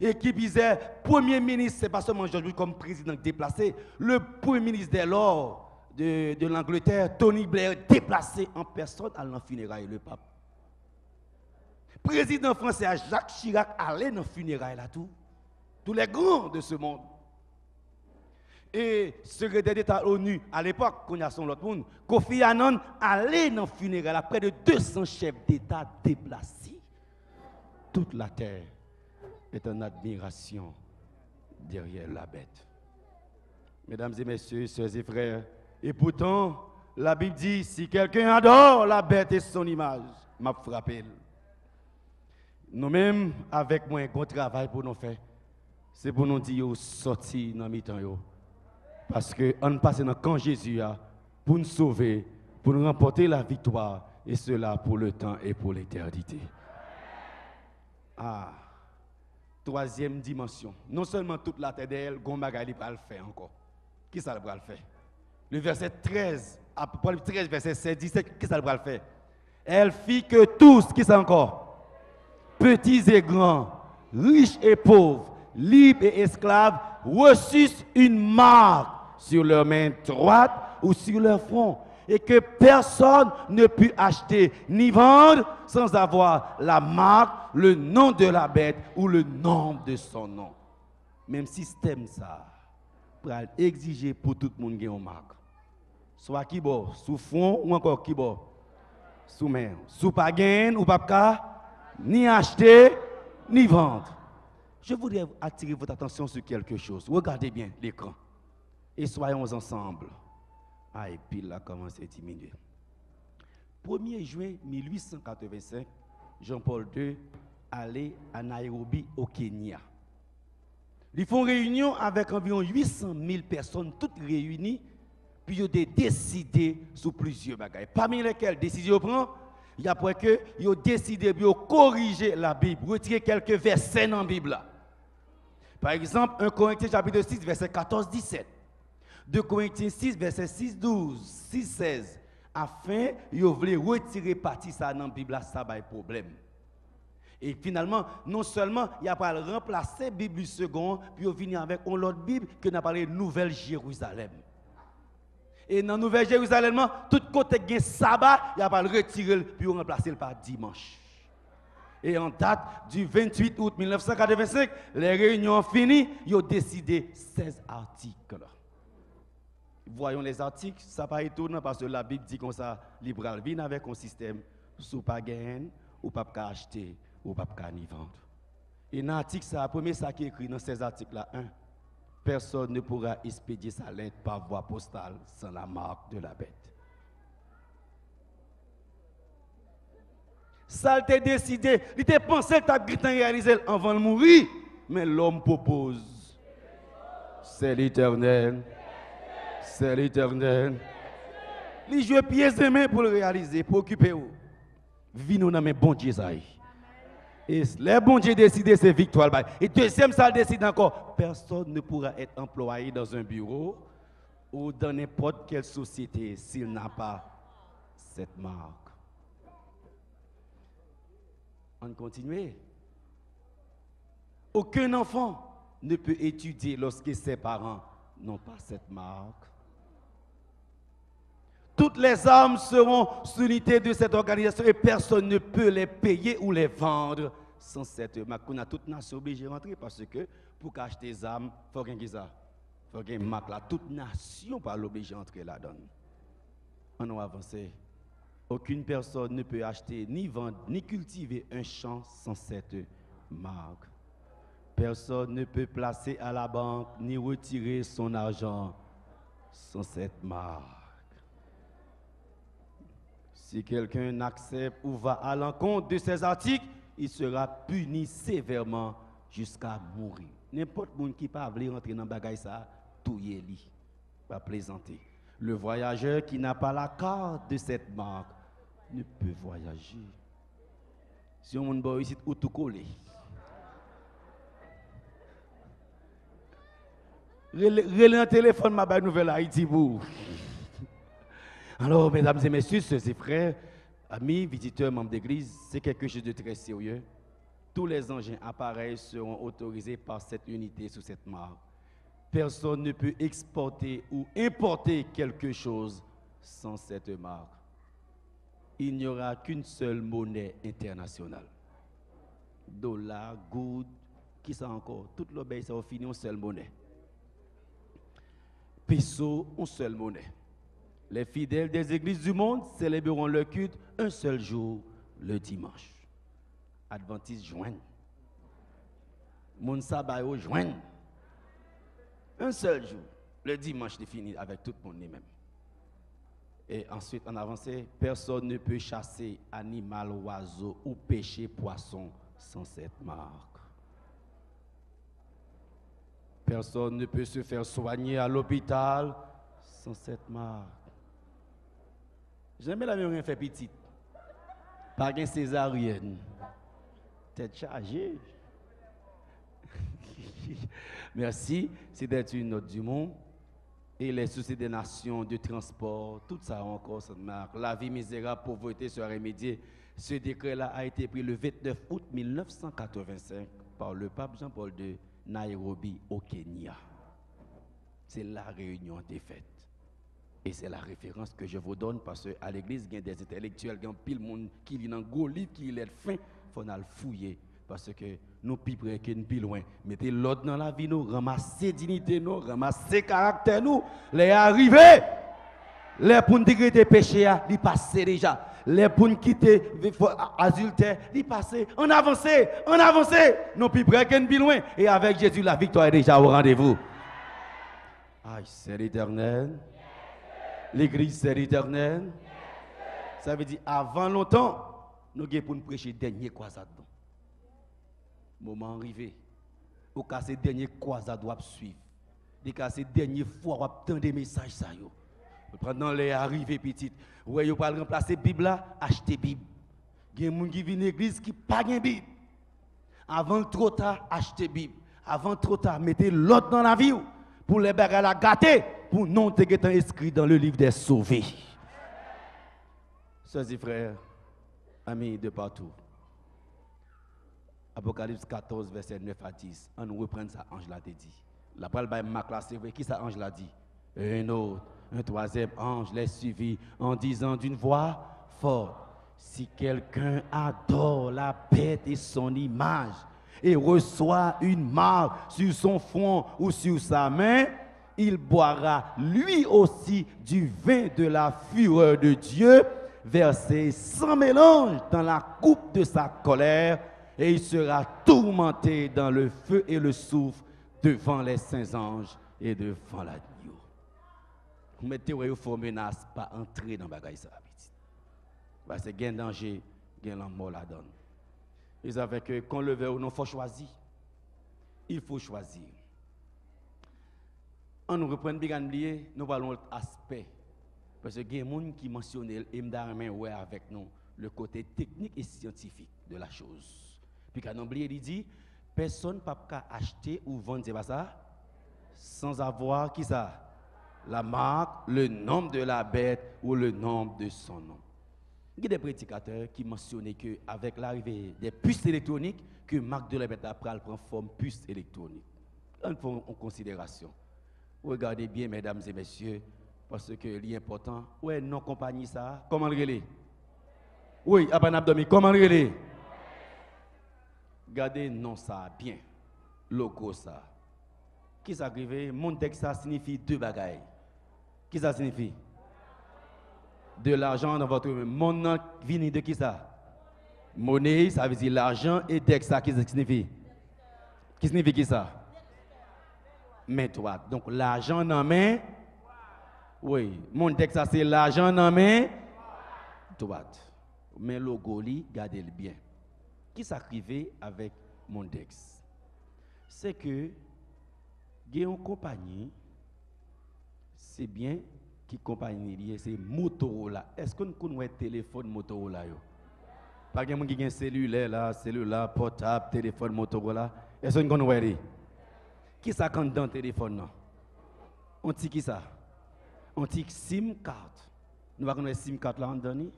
Et qui disait, Premier ministre, c'est pas seulement George Bush comme président déplacé, le Premier ministre dès lors de l'Angleterre, Tony Blair, déplacé en personne à l'enfunérailles le pape. Président français Jacques Chirac allait dans le funérailles là tout. Tous les grands de ce monde. Et secrétaire d'État à l'ONU à l'époque, qu'on y a son l'autre monde, Kofi Annan allait dans le funérailles là, près de 200 chefs d'État déplacés. Toute la terre est en admiration derrière la bête. Mesdames et messieurs, sœurs et frères, et pourtant, la Bible dit, si quelqu'un adore la bête et son image, m'a frappé. Nous-mêmes, avec moi, un gros travail pour nous faire. C'est pour nous dire, sortir dans mi-temps. Parce qu'on passe dans le camp Jésus pour nous sauver, pour nous remporter la victoire, et cela pour le temps et pour l'éternité. Ah, troisième dimension. Non seulement toute la terre d'elle, Gombagali va le faire encore. Qui ça va le faire? Le verset 13, après 13, verset 16, 17, qui ça va le faire? Elle fit que tous, qui ça encore? Petits et grands, riches et pauvres, libres et esclaves, reçussent une marque sur leur main droite ou sur leur front, et que personne ne put acheter ni vendre sans avoir la marque, le nom de la bête ou le nom de son nom. Même système ça, pour exiger pour tout le monde qui a une marque. Soit qui bon, sous front ou encore qui bon, sous main. Sous pas gain ou pas ni acheter, ni vendre. Je voudrais attirer votre attention sur quelque chose. Regardez bien l'écran. Et soyons ensemble. Ah, et puis là, commence à diminuer. 1er juin 1885, Jean-Paul II allait à Nairobi, au Kenya. Ils font réunion avec environ 800 000 personnes, toutes réunies, puis ils ont décidé sur plusieurs bagages. Parmi lesquelles décision prend, il y a pour que ils ont décidé de corriger la Bible, retirer quelques versets dans la Bible. Par exemple, 1 Corinthiens chapitre 6, verset 14-17. 2 Corinthiens 6, verset 6-12, 6-16. Afin, ils voulaient retirer partie ça dans la Bible, ça va problème. Et finalement, non seulement, il a pas remplacé la Bible seconde, puis il vient avec une autre Bible que n'a parlé Nouvelle Jérusalem. Et dans Nouvelle Jérusalem, tout côté qui est sabbat, il a pas retiré puis remplacé par dimanche. Et en date du 28 août 1985, les réunions ont fini, ils ont décidé 16 articles. Voyons les articles, ça pas étonnant parce que la Bible dit comme ça, libéral vient avec un système sous pas gain ou pas acheter ou pas ni vendre. Et dans l'article, c'est le premier ça qui est écrit dans ces articles-là. 1. Personne ne pourra expédier sa lettre par voie postale sans la marque de la bête. Ça a été décidé, il était pensé que tu as réalisé avant de mourir, mais l'homme propose. C'est l'Éternel. C'est l'Éternel. Il joue pieds et mains pour le réaliser, pour occuper vous. Vino dans mes bons Dieu. Et les bons Dieu décident, c'est victoire. Et deuxième, ça décide encore. Personne ne pourra être employé dans un bureau ou dans n'importe quelle société s'il n'a pas cette marque. On continue. Aucun enfant ne peut étudier lorsque ses parents n'ont pas cette marque. Toutes les armes seront sous l'unité de cette organisation et personne ne peut les payer ou les vendre sans cette marque. On a toute nation obligée de rentrer parce que pour acheter des armes, il faut qu'il y ait ça. Il faut qu'il y ait une marque là. Toute nation pas l'obligée d'entrer là-dedans. On a avancé. Aucune personne ne peut acheter, ni vendre, ni cultiver un champ sans cette marque. Personne ne peut placer à la banque, ni retirer son argent sans cette marque. Si quelqu'un n'accepte ou va à l'encontre de ces articles, il sera puni sévèrement jusqu'à mourir. N'importe qui peut vouloir rentrer dans le bagage, ça, tout y est li, pas plaisanter. Le voyageur qui n'a pas la carte de cette marque ne peut voyager. Si on va ici, tout collé. Relais un téléphone, ma belle nouvelle Haïti pour. Alors, mesdames et messieurs, sœurs et frères, amis, visiteurs, membres d'église, c'est quelque chose de très sérieux. Tous les engins appareils seront autorisés par cette unité sous cette marque. Personne ne peut exporter ou importer quelque chose sans cette marque. Il n'y aura qu'une seule monnaie internationale. Dollar, good, qui ça encore? Toute l'obéissance ça a fini en seule monnaie. Peso, en seule monnaie. Les fidèles des églises du monde célébreront leur culte un seul jour, le dimanche. Adventistes joignent. Moun Sabayo joignent. Un seul jour, le dimanche, c'est fini avec tout le monde même. Et ensuite, en avancée, personne ne peut chasser animal, oiseau ou pêcher poisson sans cette marque. Personne ne peut se faire soigner à l'hôpital sans cette marque. J'aime la même fait petite. Pas de césarienne. Tête chargée. Merci, c'est d'être une note du monde. Et les soucis des nations, de transport, tout ça encore, cette marque. La vie misérable, pauvreté sera remédiée. Ce décret-là a été pris le 29 août 1985 par le pape Jean-Paul II, Nairobi, au Kenya. C'est la réunion des fêtes. Et c'est la référence que je vous donne parce qu'à l'église, il y a des intellectuels, il y a pile de monde qui lit dans un gros livre, qui lit fin, il faut le fouiller. Parce que nous plus près que nous plus loin. Mettez l'ordre dans la vie, nous ramasser dignité, nous ramasser caractère, nous les arriver. Les pour nous dégrader péché, ils passent déjà. Les pour nous quitter adultère, ils passent. On avance, on avance. Nous plus près que nous plus loin. Et avec Jésus, la victoire est déjà au rendez-vous. Aïe, c'est l'Éternel. L'église, c'est l'Éternel. Ça veut dire, avant longtemps, nous avons pour nous prêcher dernier croisade. Moment arrivé, au cas ces derniers croisades doivent suivre. Des cas ces dernières fois, on attend des messages ça yo. Pendant les arrivées petites, ouais, yo pas remplacer Bible là, acheter Bible. Il y a des gens qui viennent à l'église qui pas de Bible. Avant trop tard, acheter Bible. Avant trop tard, mettez l'autre dans la vie pour les bagages la gâter pour non te être inscrit dans le livre des sauvés. Sœurs et frères, amis de partout. Apocalypse 14, verset 9 à 10. On nous reprend ça, ange l'a dit. La parole de Marc là, c'est vrai, qui ça, ange l'a dit? Un autre, un troisième ange l'a suivi en disant d'une voix forte, si quelqu'un adore la bête et son image et reçoit une marque sur son front ou sur sa main, il boira lui aussi du vin de la fureur de Dieu, versé sans mélange dans la coupe de sa colère, et il sera tourmenté dans le feu et le soufre devant les saints anges et devant l'agneau. Vous mettez où il faut menace pas entrer dans le bagage ça. Parce qu'il y a un danger, il y a la mort là-dedans. Ils avaient que quand le veut ou non, il faut choisir. Il faut choisir. On nous reprend bien oublier, nous parlons de l'aspect. Parce qu'il y a des gens qui mentionnent et avec nous le côté technique et scientifique de la chose. Puis quand on oublie, il dit, personne ne peut acheter ou vendre, c'est pas ça, sans avoir qui ça? La marque, le nom de la bête ou le nom de son nom. Il y a des prédicateurs qui mentionnaient qu'avec l'arrivée des puces électroniques, que marque de la bête après prend forme puce électronique. On prend en considération. Regardez bien, mesdames et messieurs, parce que l'important, ouais, non compagnie ça, comment le relais? Oui, Aban Abdomi, comment le relais? Regardez non ça bien, logo ça. Qui ça arrive? Mondex ça signifie deux bagailles. Qui ça signifie? De l'argent dans votre monde vient de qui ça? Monnaie, ça veut dire l'argent, et dex ça qui signifie? Qui signifie qui ça? Main droite. Donc l'argent dans main. Oui, mondex ça c'est l'argent dans main droite. Mais logo li, gardez-le bien. Qui s'arrivait avec Mondex? C'est que il y a une compagnie, c'est bien qui compagnie liée, c'est Motorola. Est-ce qu'on connaît un téléphone Motorola? Pas quelqu'un qui a un cellulaire, portable, téléphone Motorola. Est-ce qu'on connaît? Qui ça compte dans le téléphone? Non? On dit qui ça? On dit SIM card. Nous va connaître SIM card là en dernier.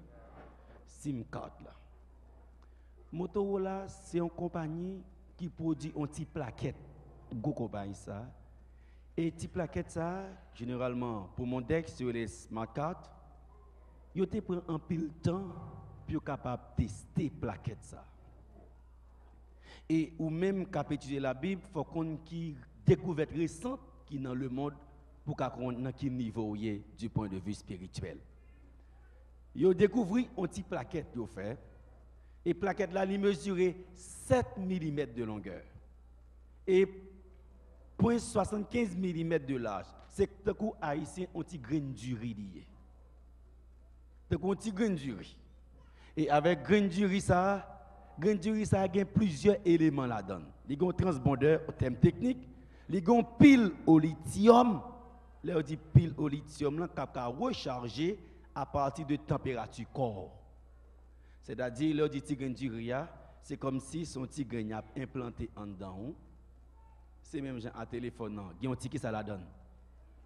SIM card là. Motorola, c'est une compagnie qui produit une petite plaquette. Go compagnie ça. Et petite plaquette ça, généralement pour mon deck sur les smart cards, yo te prend un pile temps pour capable tester plaquette ça. Et ou même capable étudier la Bible, faut qu'on qui découverte récente qui dans le monde pour qu'on dans quel niveau y est du point de vue spirituel. Yo découvert une petite plaquette yo fait et plaquette là li mesurait 7 mm de longueur et 0.75 mm de large. C'est que coup haïtien un petit grain du riz lié. Un petit grain du riz. Et avec grain du riz ça a plusieurs éléments là-dedans. Il y a un transpondeur au terme technique, il y a une pile au lithium. Là on dit pile au lithium là capable recharger à partir de température corps. C'est-à-dire là on dit petit grain du riz, c'est comme si son petit grain a implanté en dedans. C'est même genre un téléphone, il y a un ticket ça la donne.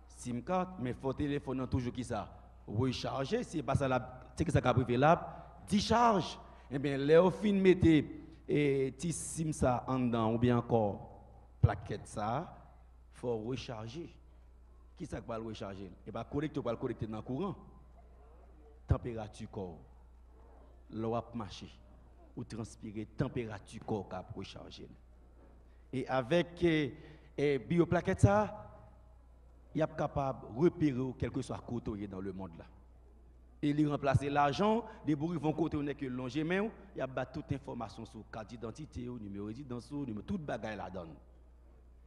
SIM card, mais faut téléphone toujours qui ça recharger, si pas ça la ticket ça privé là, décharge. Eh bien les fin mettez et ti SIM ça en dedans ou bien encore plaquette ça, faut recharger. Qui ça va le recharger? Et pas connecter pas le connecter dans le courant. Température corps. L'eau a marché ou transpirer température corps cap recharger. Et avec bioplaquette ça, il est capable de repérer quel que soit côté dans le monde là. Et il remplacer l'argent, les bourris vont côté on est que longer mais il y a toute information sur carte d'identité, numéro de résidence, numéro toute bagaille là dedans.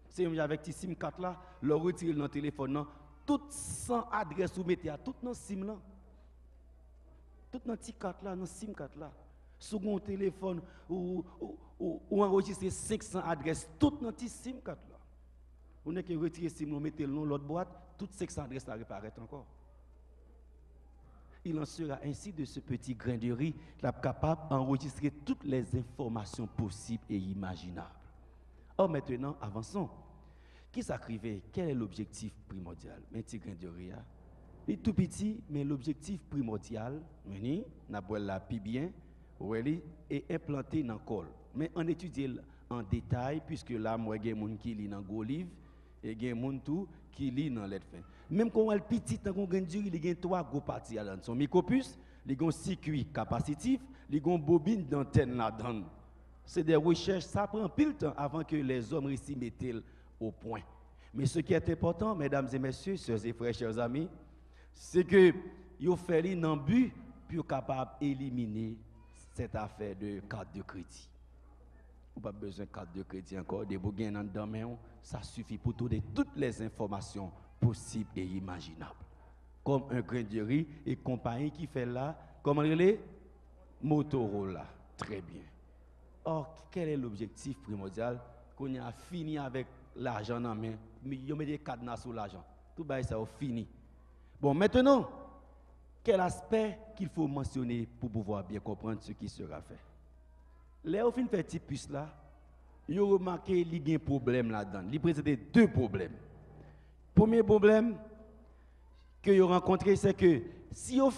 C'est avec ti SIM card là, le retirer dans téléphone là, toute sans adresse ou mettez à tout dans SIM là. Tout dans ti carte là, dans SIM card là. Sur mon téléphone ou enregistrer 500 adresses toutes dans ti SIM card là. On est que retirer SIM on mettez le nom l'autre boîte, toutes 500 adresses là réapparaissent encore. Il en sera ainsi de ce petit grain de riz qui est capable d'enregistrer toutes les informations possibles et imaginables. Or maintenant, avançons. Qui s'acrivait? Quel est l'objectif primordial? Un petit grain de riz, il est tout petit, mais l'objectif primordial, n'a pas la pi bien, est implanté dans le col. Mais on étudie en détail, puisque là, moi, il y a des gens qui lisent dans le gros livre, et il y a des gens qui lisent dans lettre fin. Même quand on est petit, dans le grain de riz, il y a trois gros parties là-dedans. Son micropus, il y a un circuit capacitif, il y a une bobine d'antenne là-dedans. C'est des recherches, ça prend pile temps avant que les hommes réussissent à mettre au point. Mais ce qui est important, mesdames et messieurs, sœurs et frères, chers amis, c'est que vous faites un but pour capable d'éliminer cette affaire de carte de crédit. Vous n'avez pas besoin de carte de crédit encore, des bougains dans le main, ça suffit pour donner toutes les informations possibles et imaginables. Comme un grain de riz et compagnie qui fait là, comment il est? Motorola. Très bien. Or, quel est l'objectif primordial? Qu'on a fini avec l'argent en main, mais il y a des cadenas sur l'argent. Tout ça a fini. Bon, maintenant, quel aspect qu'il faut mentionner pour pouvoir bien comprendre ce qui sera fait? Là, au fin de petit puce là, il a remarqué qu'il y a un problème là-dedans. Il présente deux problèmes. Premier problème que vous rencontrez, c'est que si vous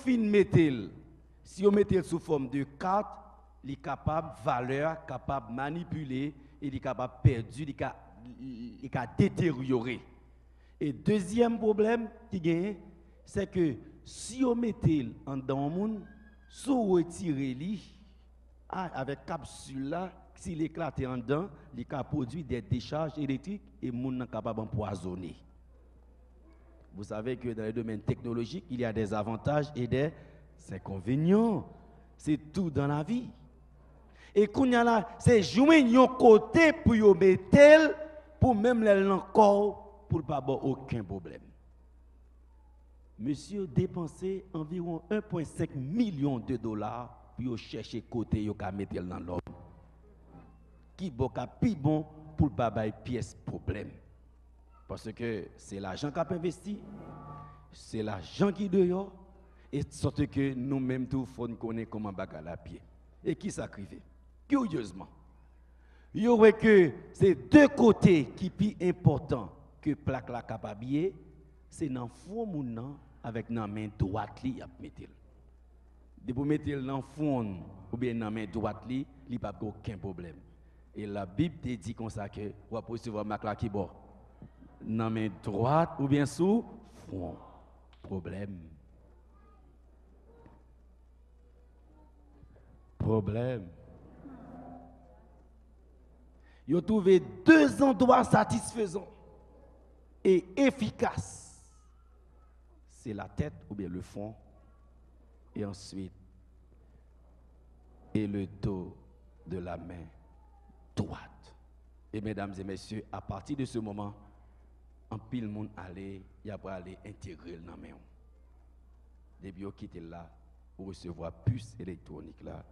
mettez sous forme de carte, il est capable de valeur, capable de manipuler, il est capable de perdre, il est capable de détériorer. Et deuxième problème qui gagne, c'est que si vous mettez en dans le monde, si vous retirez avec capsule là, s'il éclate en dedans, il peut produire des décharges électriques et le monde est capable d'empoisonner. Vous savez que dans le domaine technologique, il y a des avantages et des inconvénients. C'est tout dans la vie. Et qu'on y a là, c'est jouer un côté pour y mettre pour même l'encore pour ne pas avoir aucun problème. Monsieur dépensé environ 1,5 million de dollars pour chercher côté yo ka mettre dans l'homme. Qui boka pi bon pour ne pas avoir pièce problème. Parce que c'est l'argent qui a investi, c'est l'argent qui dehors, et sorte que nous-mêmes tout faut connaître comment bagarre la pied. Et qui sacrifie? Curieusement, il y que c'est deux côtés qui sont plus importants que plaque la capable, c'est dans le fond moun nan avec la main droite li a mettre. De pour mettre dans le fond ou bien dans la main droite li, il pas aucun problème. Et la Bible te dit comme ça que ou va recevoir ma qui bon dans la main droite ou bien sous fond. Problème. Ils ont trouvé 2 endroits satisfaisants et efficaces. C'est la tête ou bien le fond. Et ensuite, et le dos de la main droite. Et mesdames et messieurs, à partir de ce moment, en pile monde aller, il y a pas aller intégrer dans la main. Depuis qu'ils quittent là, pour recevoir puce électronique là,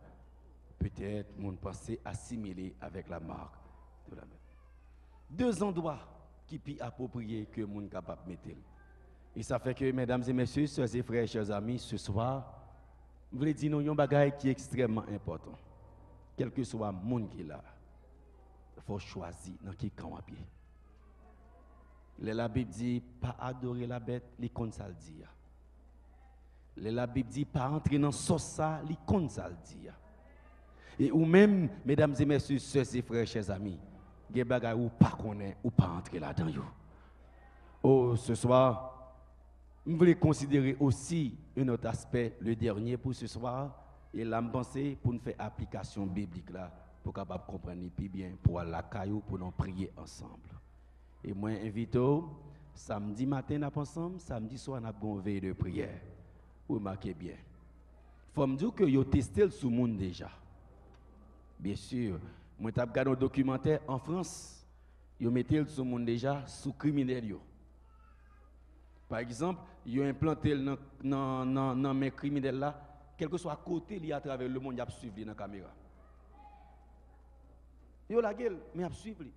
peut-être mon pensée assimiler avec la marque de la main. 2 endroits qui sont appropriés que mon capable de mettre. Et ça fait que, mesdames et messieurs, sœurs et frères, chers amis, ce soir, je voulais dire nous un bagage qui est extrêmement important. Quel que soit le monde qui est là, il faut choisir dans qui camp à pied. La Bible dit pas adorer la bête, les comptes ça le dit. La Bible dit pas entrer dans sauce ça, les comptes ça le dit. Et ou même, mesdames et messieurs, sœurs et frères, chers amis, des bagages ou pas connaître ou pas entrer là-dedans yo. Oh, ce soir, je voulais considérer aussi un autre aspect, le dernier pour ce soir, et là, je pensais pour nous faire application biblique là, pour capable comprendre plus bien, pour aller à la caillou, pour nous prier ensemble. Et moi, invite samedi matin, nous ensemble, samedi soir, nous avons une veille de prière. Vous remarquez bien. Il faut me dire que vous testé le sous-monde déjà. Bien sûr, moi, j'ai regardé un documentaire en France, vous mettez le sous-monde déjà sous criminel. Par exemple, ils ont implanté dans mes criminels là, quel que soit à côté, il y a à travers le monde, il y a suivi dans la caméra. Ils ont la gueule, mais il y a suivi.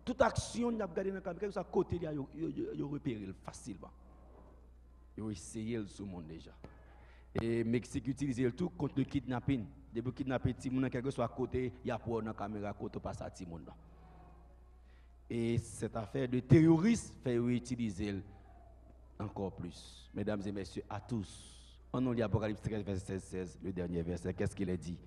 Toute action, il y a regardé dans la caméra, quel que soit à côté, il y a repéré facilement. Ils ont essayé le sous-monde déjà. Et Mexique utilise le tout contre le kidnapping. Depuis le kidnapping, quel que soit à côté, il y a pour dans la caméra, côté passe à Timon. Et cette affaire de terroriste fait utiliser encore plus. Mesdames et messieurs, à tous. On nous lit Apocalypse 13, verset 16, le dernier verset. Qu'est-ce qu'il est dit?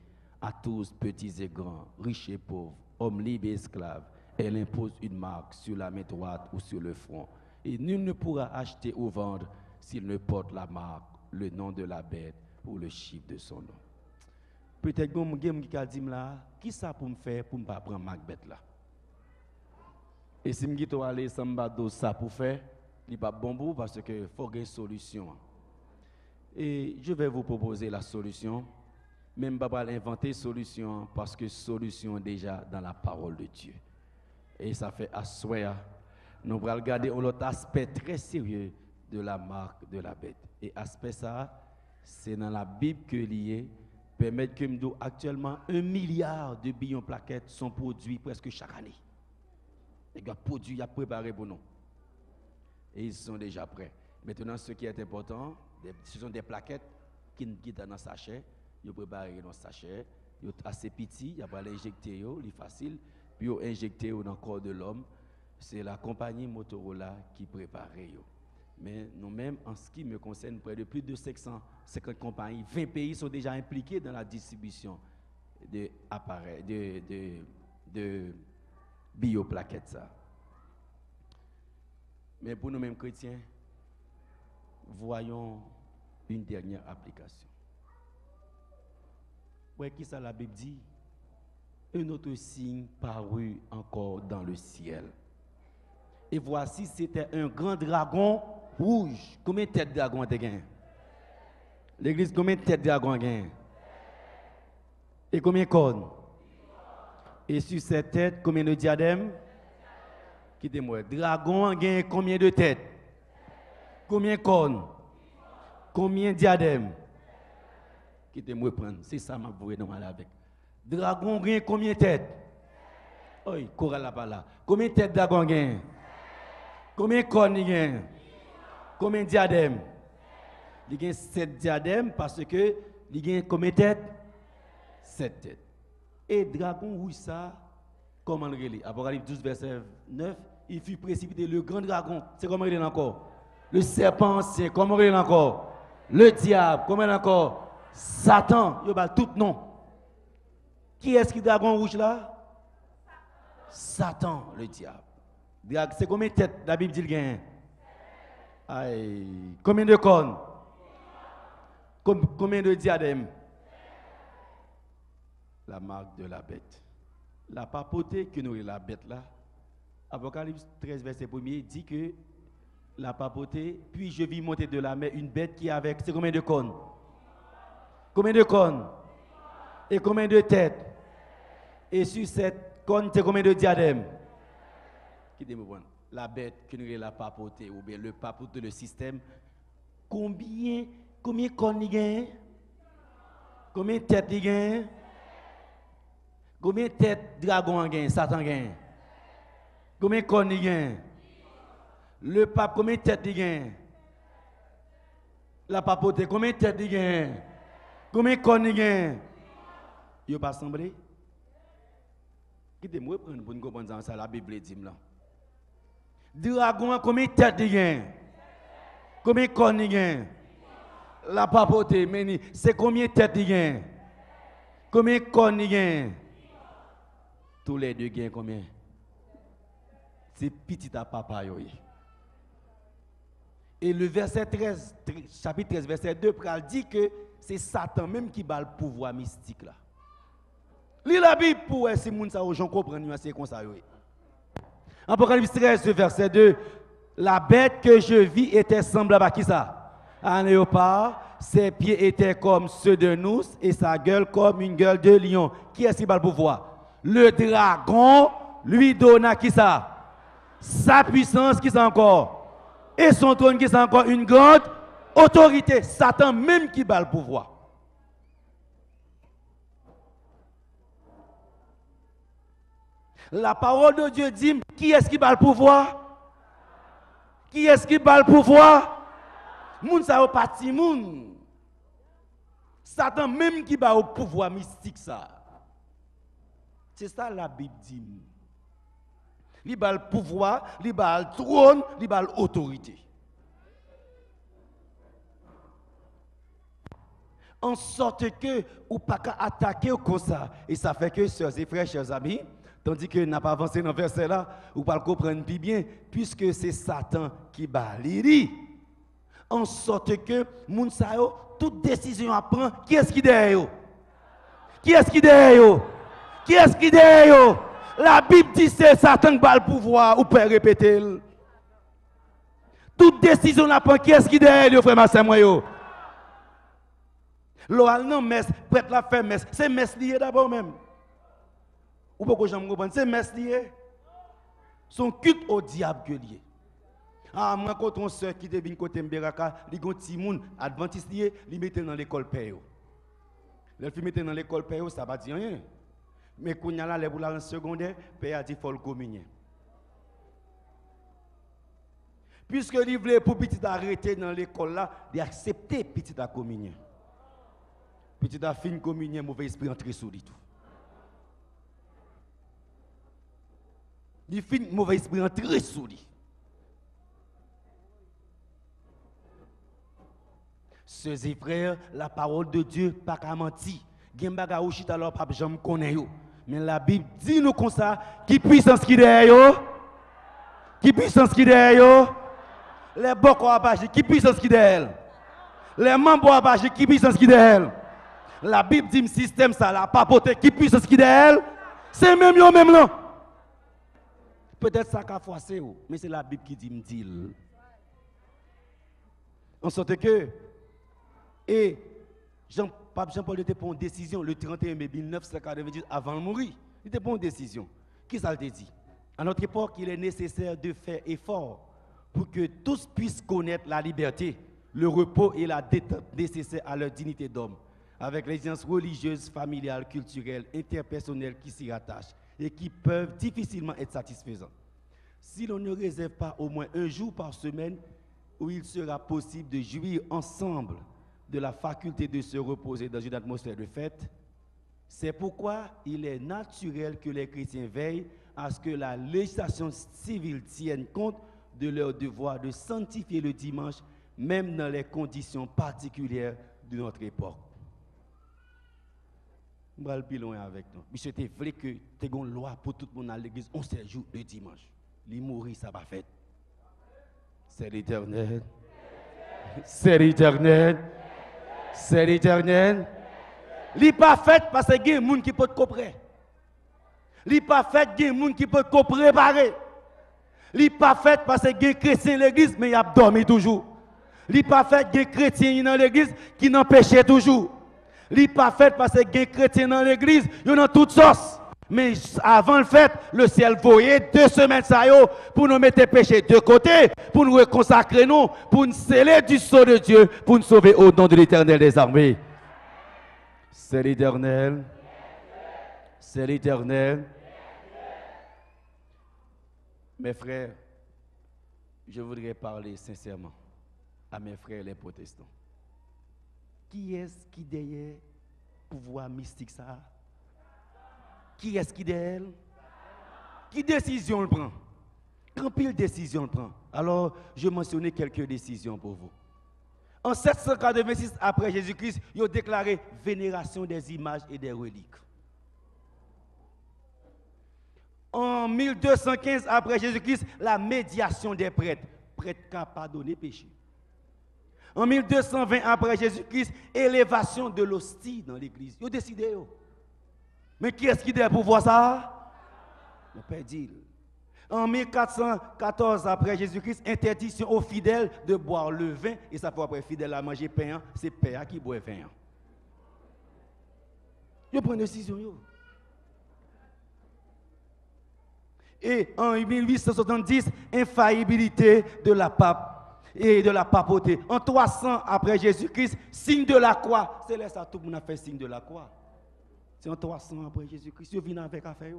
À tous, petits et grands, riches et pauvres, hommes libres et esclaves, elle impose une marque sur la main droite ou sur le front. Et nul ne pourra acheter ou vendre s'il ne porte la marque, le nom de la bête ou le chiffre de son nom. Peut-être que vous avez dit là, qui ça pour me faire pour ne pas prendre ma bête là? Et si je vais aller sans ça pour faire, il n'est pas bon pour parce qu'il faut une solution. Et je vais vous proposer la solution. Même pas inventer solution parce que solution est déjà dans la parole de Dieu. Et ça fait asseoir. Nous allons regarder l'autre aspect très sérieux de la marque de la bête. Et aspect ça, c'est dans la Bible que lié permettre que nous actuellement 1 milliard de billons plaquettes sont produits presque chaque année. Les gars produits, ils ont préparé pour nous. Et ils sont déjà prêts. Maintenant, ce qui est important, ce sont des plaquettes qui sont dans le sachet. Ils ont préparé dans le sachet. Ils sont assez petits, ils ont injecté, c'est facile. Puis ils ont injecté dans le corps de l'homme. C'est la compagnie Motorola qui prépare. Mais nous-mêmes, en ce qui me concerne, près de plus de 550 compagnies, 20 pays sont déjà impliqués dans la distribution de appareils, de bioplaquettes. Ça. Mais pour nous-mêmes chrétiens, voyons une dernière application. Ouais, qui ça la Bible dit? Un autre signe parut encore dans le ciel. Et voici, c'était un grand dragon rouge. Combien de têtes de dragon a gagné? L'église, combien de têtes de dragon a gagné? Et combien de cornes? Et sur cette tête, combien de diadèmes? Quittez-moi. Dragon a gagné combien de têtes? Combien de cornes? Combien de diadèmes? Quittez-moi prendre. C'est ça ma voix normale avec. Dragon a gagné combien de têtes? Oui, Cora là pas là. Combien de têtes dragon a gagné? Combien de cornes il gagne? Combien de diadèmes? Il gagne 7 diadèmes parce que il gagne combien de têtes? 7 têtes. Et dragon rouge ça, comment le relais? Apocalypse 12, verset 9, il fut précipité, le grand dragon. C'est comment il est encore? Le serpent ancien, comment il est encore? Le diable, comment il est encore? Satan, il y a tout nom. Qui est-ce qui est dragon rouge là? Satan, le diable. C'est combien de têtes la Bible dit le gain? Aïe. Combien de cornes? Combien de diadèmes? La marque de la bête. La papauté que nous avons la bête là, Apocalypse 13, verset 1er dit que la papauté, puis je vis monter de la mer une bête qui avec, c'est combien de cornes? Combien de cornes? Et combien de têtes? Et sur cette corne, c'est combien de diadèmes? Qui dit la bête que nous avons la papauté, ou bien le papauté, le système, combien de cornes il gagne? Combien de têtes il gagne? Combien de têtes dragon gagne, Satan gagne? Combien de cornes il gagne? Le pape, combien de têtes il gagne? La papauté, combien de têtes il gagne? Combien de cornes il gagne? Il n'a pas semblé? Quittez-moi pour nous comprendre ça, la Bible dit là. Dragon, combien de têtes il gagne? Combien de cornes il gagne? La papauté, c'est combien de têtes il gagne? Combien de cornes il gagne? Tous les deux gagnent combien? C'est petit à papa. Et le verset 13, chapitre 13, verset 2, pral dit que c'est Satan même qui bat le pouvoir mystique là. Lis la Bible pour si moun sa gens comprennent c'est comme ça. Apocalypse 13, verset 2, la bête que je vis était semblable à qui ça? À un léopard, ses pieds étaient comme ceux de nous et sa gueule comme une gueule de lion. Qui est-ce qui bat le pouvoir? Le dragon lui donna qui ça? Sa puissance qui ça encore? Et son trône qui ça encore? Une grande autorité. Satan même qui bat le pouvoir. La parole de Dieu dit, qui est-ce qui bat le pouvoir? Qui est-ce qui bat le pouvoir? Moun sa ou pati moun. Satan même qui bat au pouvoir mystique ça. C'est ça la Bible dit. Il bat le pouvoir, il bat le trône, il bat l'autorité. En sorte que ou pas qu'à attaquer comme ça. Et ça fait que, sœurs et frères, chers amis, tandis que n'a pas avancé dans le verset là, ou pas le comprendre bien, puisque c'est Satan qui bat l'iri. En sorte que, moun sa yo, toute décision à prendre, qui est-ce qui derrière? Qui est-ce qui derrière? Qui est-ce qui derrière? La Bible dit c'est Satan qui a le pouvoir, ou peut répéter. Toute décision à prendre, qui est-ce qui derrière, frère Marcel Moyo? L'oral non messe, prêtre la fait messe, c'est messe lié d'abord même. Ou pourquoi j'aime comprendre, c'est messe lié. Son culte au diable que lié. Ah, moi, quand on soeur qui devine côté Mberaka, il y a un petit monde adventiste lié, il met dans l'école Péo. Le fait mettre dans l'école Péo, ça va dire rien. Mais quand il y a là, les boulars en secondaire, Péo a dit qu'il faut le communier. Puisque il voulait pour petit arrêter dans l'école là, d'accepter petit à communier. Petit à fin communier, mauvais esprit entrer sous lui tout. Il finit mauvais esprit entrer sous lui. Sœurs et frères, la parole de Dieu pas qu'à mentir. Gen baga ou chita alors pas jamais connaît yo. Mais la Bible dit nous comme ça, qui puissance qui derrière yo? Qui puissance qui derrière yo? Les boko abaji, qui puissance qui derrière? Les membres abaji, qui puissance qui derrière? La Bible dit système ça, la papote, qui puissance qui derrière? C'est même yo même là. Peut-être ça qu'a forcé ou, mais c'est la Bible qui dit m'dil. En sorte que et Pape Jean-Paul était pour une décision le 31 mai 1998 avant de mourir. Il était pour une décision. Qui ça le dit? À notre époque, il est nécessaire de faire effort pour que tous puissent connaître la liberté, le repos et la détente nécessaires à leur dignité d'homme, avec les exigences religieuses, familiales, culturelles, interpersonnelles qui s'y rattachent et qui peuvent difficilement être satisfaisantes. Si l'on ne réserve pas au moins un jour par semaine où il sera possible de jouir ensemble de la faculté de se reposer dans une atmosphère de fête, c'est pourquoi il est naturel que les chrétiens veillent à ce que la législation civile tienne compte de leur devoir de sanctifier le dimanche, même dans les conditions particulières de notre époque. Je vais aller plus loin avec nous. Mais c'était vrai que tu as une loi pour tout le monde à l'église, on se joue le dimanche. Les mourir, ça va faire. C'est l'Éternel. C'est l'Éternel. C'est l'Éternel. Il n'est pas fait parce qu'il y a des gens qui peuvent te comprendre. Il n'est pas fait parce qu'il y a des gens qui peuvent te préparer. Il n'est pas fait parce qu'il y a des chrétiens dans l'église, mais il a dormi toujours. Il n'est pas fait parce qu'il y a des chrétiens dans l'église qui n'empêchaient toujours. Il n'est pas fait parce qu'il y a des chrétiens dans l'église, ils ont toutes sortes. Mais avant le fait, le ciel voyait 2 semaines ça pour nous mettre les péchés de côté, pour nous consacrer nous, pour nous sceller du sceau de Dieu, pour nous sauver au nom de l'Éternel des armées. C'est l'Éternel. C'est l'Éternel. Mes frères, je voudrais parler sincèrement à mes frères les protestants. Qui est-ce qui derrière pouvoir mystique ça? Qui est-ce qui derrière? Qui décision le prend? Quand pile décision le prend? Alors, je mentionnais quelques décisions pour vous. En 786 après Jésus-Christ, ils ont déclaré vénération des images et des reliques. En 1215 après Jésus-Christ, la médiation des prêtres. Prêtres qui pardonné péché. En 1220 après Jésus-Christ, élévation de l'hostie dans l'église. Ils ont décidé. Mais qui est-ce qui doit pouvoir ça? Le Père dit. En 1414 après Jésus-Christ, interdiction aux fidèles de boire le vin. Et ça fait après fidèle à manger pain, c'est Père qui boit vin. Ils prennent une décision. Et en 1870, infaillibilité de la pape et de la papauté. En 300 après Jésus-Christ, signe de la croix. C'est là ça tout le monde a fait signe de la croix. C'est en 300 après Jésus-Christ, ils viennent avec affaire.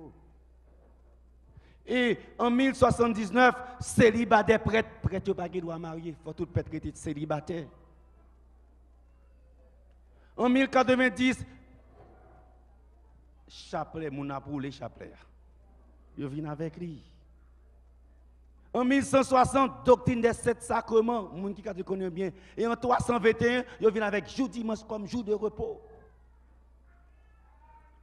Et en 1079, célibat des prêtres. Prêtres pas qui doivent marier, il faut tout prêtre être célibataire. En 1090, chapelet, mon a pour les chapelets. Ils viennent avec lui. En 1160, doctrine des 7 sacrements, monde qui connaît bien. Et en 321, ils viennent avec jour dimanche comme jour de repos.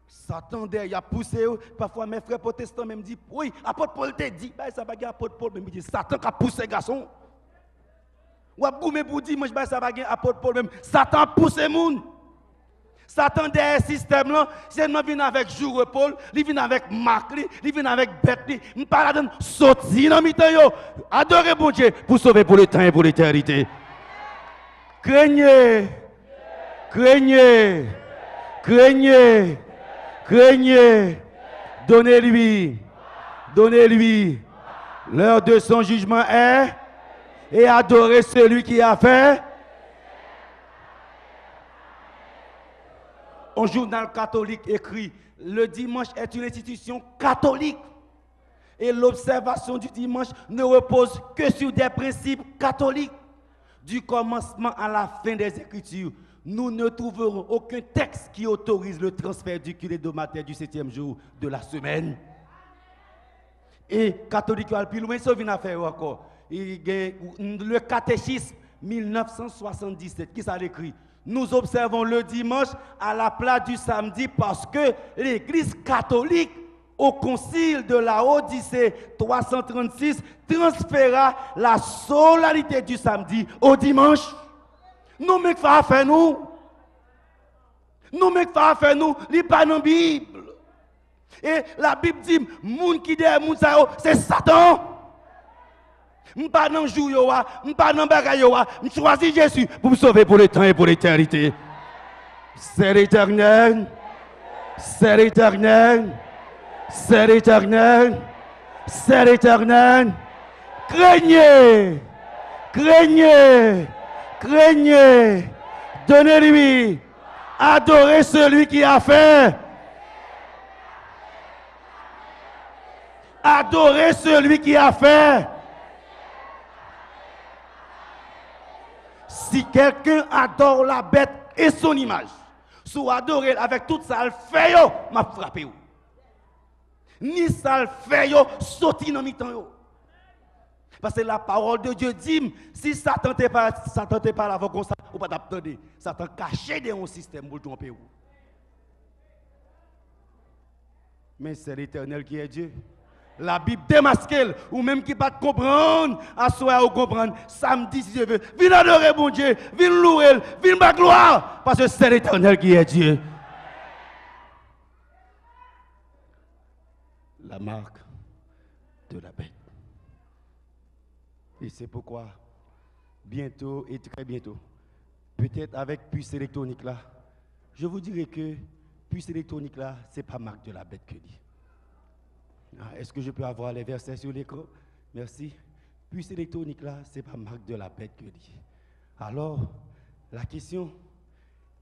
Satan il a poussé. Parfois mes frères protestants même disent, oui, apôtre Paul te dit, bah, ça va gagner apôtre Paul, même dit, Satan qui a poussé garçon. Ou a goumé pour dire, bah, ça va gagner apôtre Paul, même Satan a poussé moun. Satan derrière système là, c'est nous vient avec jour repos, il vient avec Marc, il vient avec Beth, il parle de sortir dans mi-temps yo. Adorez bon Dieu pour sauver pour le temps et pour l'éternité. Craignez. Craignez. Craignez. Craignez. Donnez-lui. Donnez-lui. L'heure de son jugement est et adorez celui qui a fait. Un journal catholique écrit, le dimanche est une institution catholique et l'observation du dimanche ne repose que sur des principes catholiques. Du commencement à la fin des Écritures, nous ne trouverons aucun texte qui autorise le transfert du culte hebdomadaire du 7e jour de la semaine. Et catholique, plus loin, ça vient à faire encore. Le catéchisme 1977, qui ça l'écrit? Nous observons le dimanche à la place du samedi parce que l'Église catholique, au concile de la Odyssée 336, transféra la solennité du samedi au dimanche. Nous, mais qu'à faire nous? Nous, mais qu'à faire nous? Il n'y a pas dans la Bible. Et la Bible dit, moun qui dit, c'est Satan. Je ne suis pas dans le jour, je ne suis pas dans le bagage, je choisis Jésus pour me sauver pour le temps et pour l'éternité. C'est l'Éternel. C'est l'Éternel. C'est l'Éternel. C'est l'Éternel. Craignez. Craignez. Craignez. Donnez-lui. Adorez celui qui a fait. Adorez celui qui a fait. Si quelqu'un adore la bête et son image, soit adoré avec tout ça, le fait, m'a frappé. Ni ça le fait, sorti dans mi-temps. Parce que la parole de Dieu dit, si Satan t'est pas là comme ça, ou pas t'attendre, Satan caché dans un système pour tromper. Mais c'est l'Éternel qui est Dieu. La Bible démasque, ou même qui pas comprendre, à soi ou comprendre, samedi si je veux, viens adorer mon Dieu, viens louer, viens ma gloire, parce que c'est l'Éternel qui est Dieu. La marque de la bête. Et c'est pourquoi, bientôt et très bientôt, peut-être avec puce électronique là, je vous dirai que puce électronique là, ce n'est pas marque de la bête que dit. Est-ce que je peux avoir les versets sur l'écran? Merci. Puce électronique là, ce n'est pas marque de la bête que dit. Alors, la question,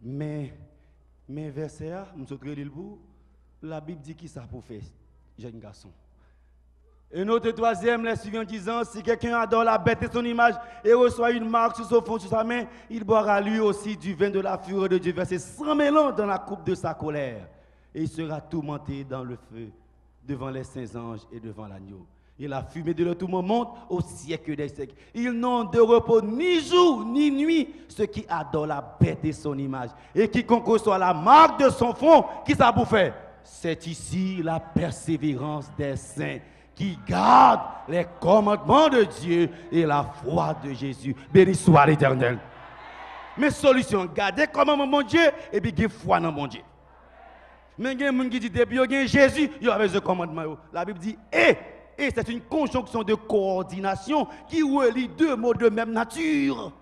mais versets là, la Bible dit qui ça pour faire, jeune garçon. Et notre troisième, les suivants disant, si quelqu'un adore la bête et son image et reçoit une marque sur son front, sur sa main, il boira lui aussi du vin de la fureur de Dieu versé sans mélange dans la coupe de sa colère. Et il sera tourmenté dans le feu devant les saints anges et devant l'agneau. Et la fumée de leur tourment monte au siècle des siècles. Ils n'ont de repos ni jour ni nuit, ceux qui adorent la bête et son image. Et quiconque reçoit la marque de son front, qui ça vous fait? C'est ici la persévérance des saints qui gardent les commandements de Dieu et la foi de Jésus. Béni soit l'Éternel. Mais solution, gardez commandement de mon Dieu et puis gardez foi dans mon Dieu. Mais il y a des gens qui disent, depuis qu'il y a Jésus, il y a besoin de commandement. La Bible dit, et c'est une conjonction de coordination qui relie deux mots de même nature.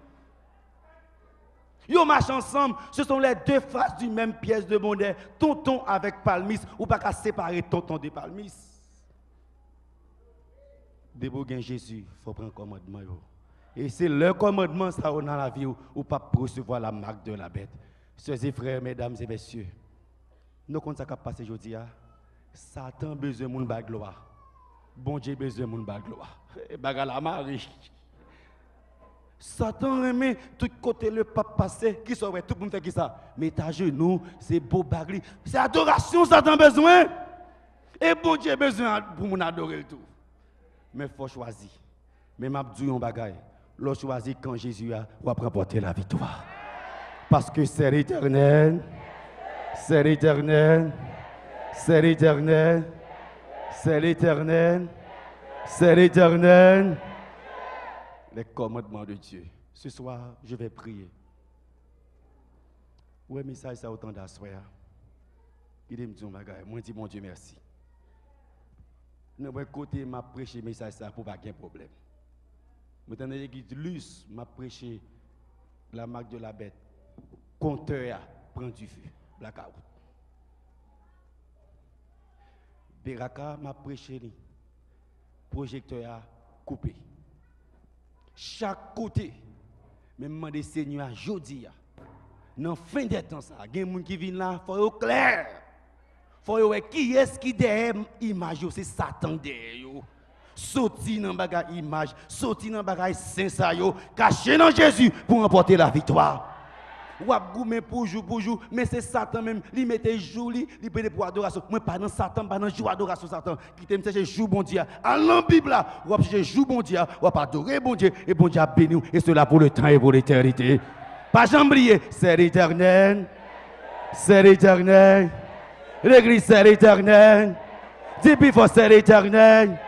Ils marchent ensemble, ce sont les deux faces d'une même pièce de monnaie. Tonton avec palmis, ou pas qu'à séparer tonton de palmis. Dès que Jésus, il faut prendre commandement. Et c'est le commandement ça dans la vie où pas recevoir la marque de la bête. Sœurs et frères, mesdames et messieurs, nous comptons ça qui passe aujourd'hui. Satan a besoin de mon gloire. Bon Dieu a besoin de mon gloire. Et bagarre la Marie. Satan aime tout côté le pape passé, qui saurait tout le monde fait qui ça. Mais ta genou, c'est beau bagli. C'est adoration, Satan a besoin. Et bon Dieu a besoin pour mon adorer le tout. Mais il faut choisir. Mais je dis un bagay. L'on choisit quand Jésus a remporté la victoire. Parce que c'est l'Éternel. C'est l'Éternel. C'est l'Éternel. C'est l'Éternel. C'est l'Éternel. Les commandements de Dieu. Ce soir, je vais prier. Oui, mais ça, c'est autant d'assoir. Il me dit un bagay. Moi, je dis, mon Dieu, merci. De mon côté, je prêché le message pour pas qu'il y ait problème. Maintenant, l'église m'a prêché la marque de la bête. Compteur prend du feu. Blackout. Beraka m'a prêché le projecteur coupé. Chaque côté, même des seigneurs, jodi, dans la fin des temps, il y a des gens qui viennent là, il faut être clair. Faut voir qui est-ce qui derrière l'image, c'est Satan derrière. Sorti dans la image, sorti dans la saint caché dans Jésus pour remporter la victoire. Ou a goumé pour jour, mais c'est Satan même, il mettait jour, il peut pour adoration. Moi, pas dans Satan, pas dans jour adoration Satan, qui t'aime chercher jour bon Dieu. À la Bible là, ou a chercher jour bon Dieu, ou a adorer bon Dieu, et bon Dieu a béni, et cela pour le temps et pour l'éternité. Pas jamais oublier, c'est l'Éternel, c'est l'Éternel. L'église, c'est l'Éternel. Dis puis faut c'est l'Éternel.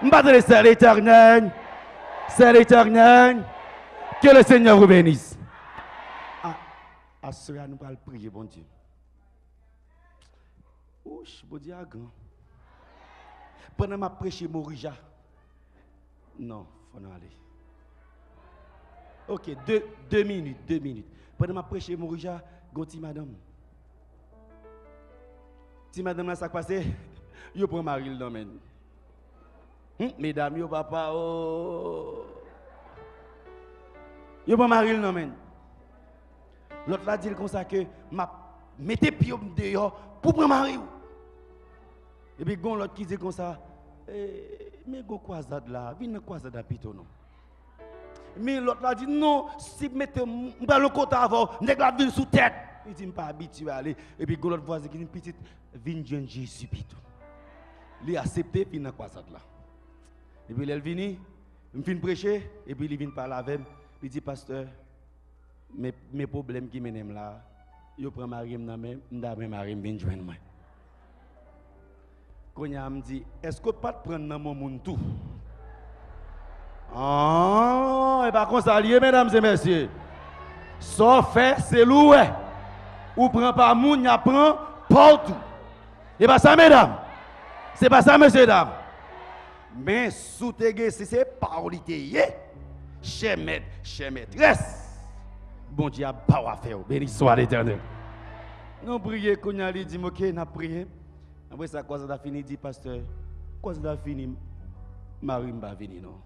M'battre c'est l'Éternel. C'est l'Éternel. Que le Seigneur vous bénisse. À cela, nous allons prier, bon Dieu. Ouch, bon Dieu, grand. Pendant ma prêché Morija. Non, il faut en aller. Ok, deux minutes. Pendant ma prêché Morija, gonti madame. Si madame ça passé, yo prend Marie le domaine. Mesdames, yo papa, oh. Yo prend Marie le domaine. L'autre là dit comme ça que m'a mettez pied dehors pour prendre Marie. Et puis gon l'autre qui dit comme ça, mais go croisade là, vinn dans croisade à pito non. Mais l'autre là dit non, si mettez dans le côté avant, nèg la vinn sous tête. Il dit pas habitué à aller et puis gon l'autre voisin qui dit petite vinn jeune Jésus pito. Il a accepté puis dans croisade là. Et puis elle vini, Je viens prêcher, et puis il vient parler avec moi. Il dit, pasteur, mes problèmes qui mènent là, je prends Marie, je vais Marie, je viens joindre moi. Quand il me dit, est-ce que pas de prendre dans mon monde tout? Ah, et par contre, ça lié, mesdames et messieurs. Ça fait, c'est loué. Ou prend pas moun, y prend partout. Et pas ça, mesdames. C'est pas ça, messieurs, dames. Mais sous tes si c'est parolité, cher maître, chère maîtresse. Bon Dieu a pas à faire. Béni soit l'Éternel. Nous prions, qu'on a dit, ok, nous prions. Après ça, quoi ça a fini, dit pasteur, quoi ça a fini, Marie m'a venu, non?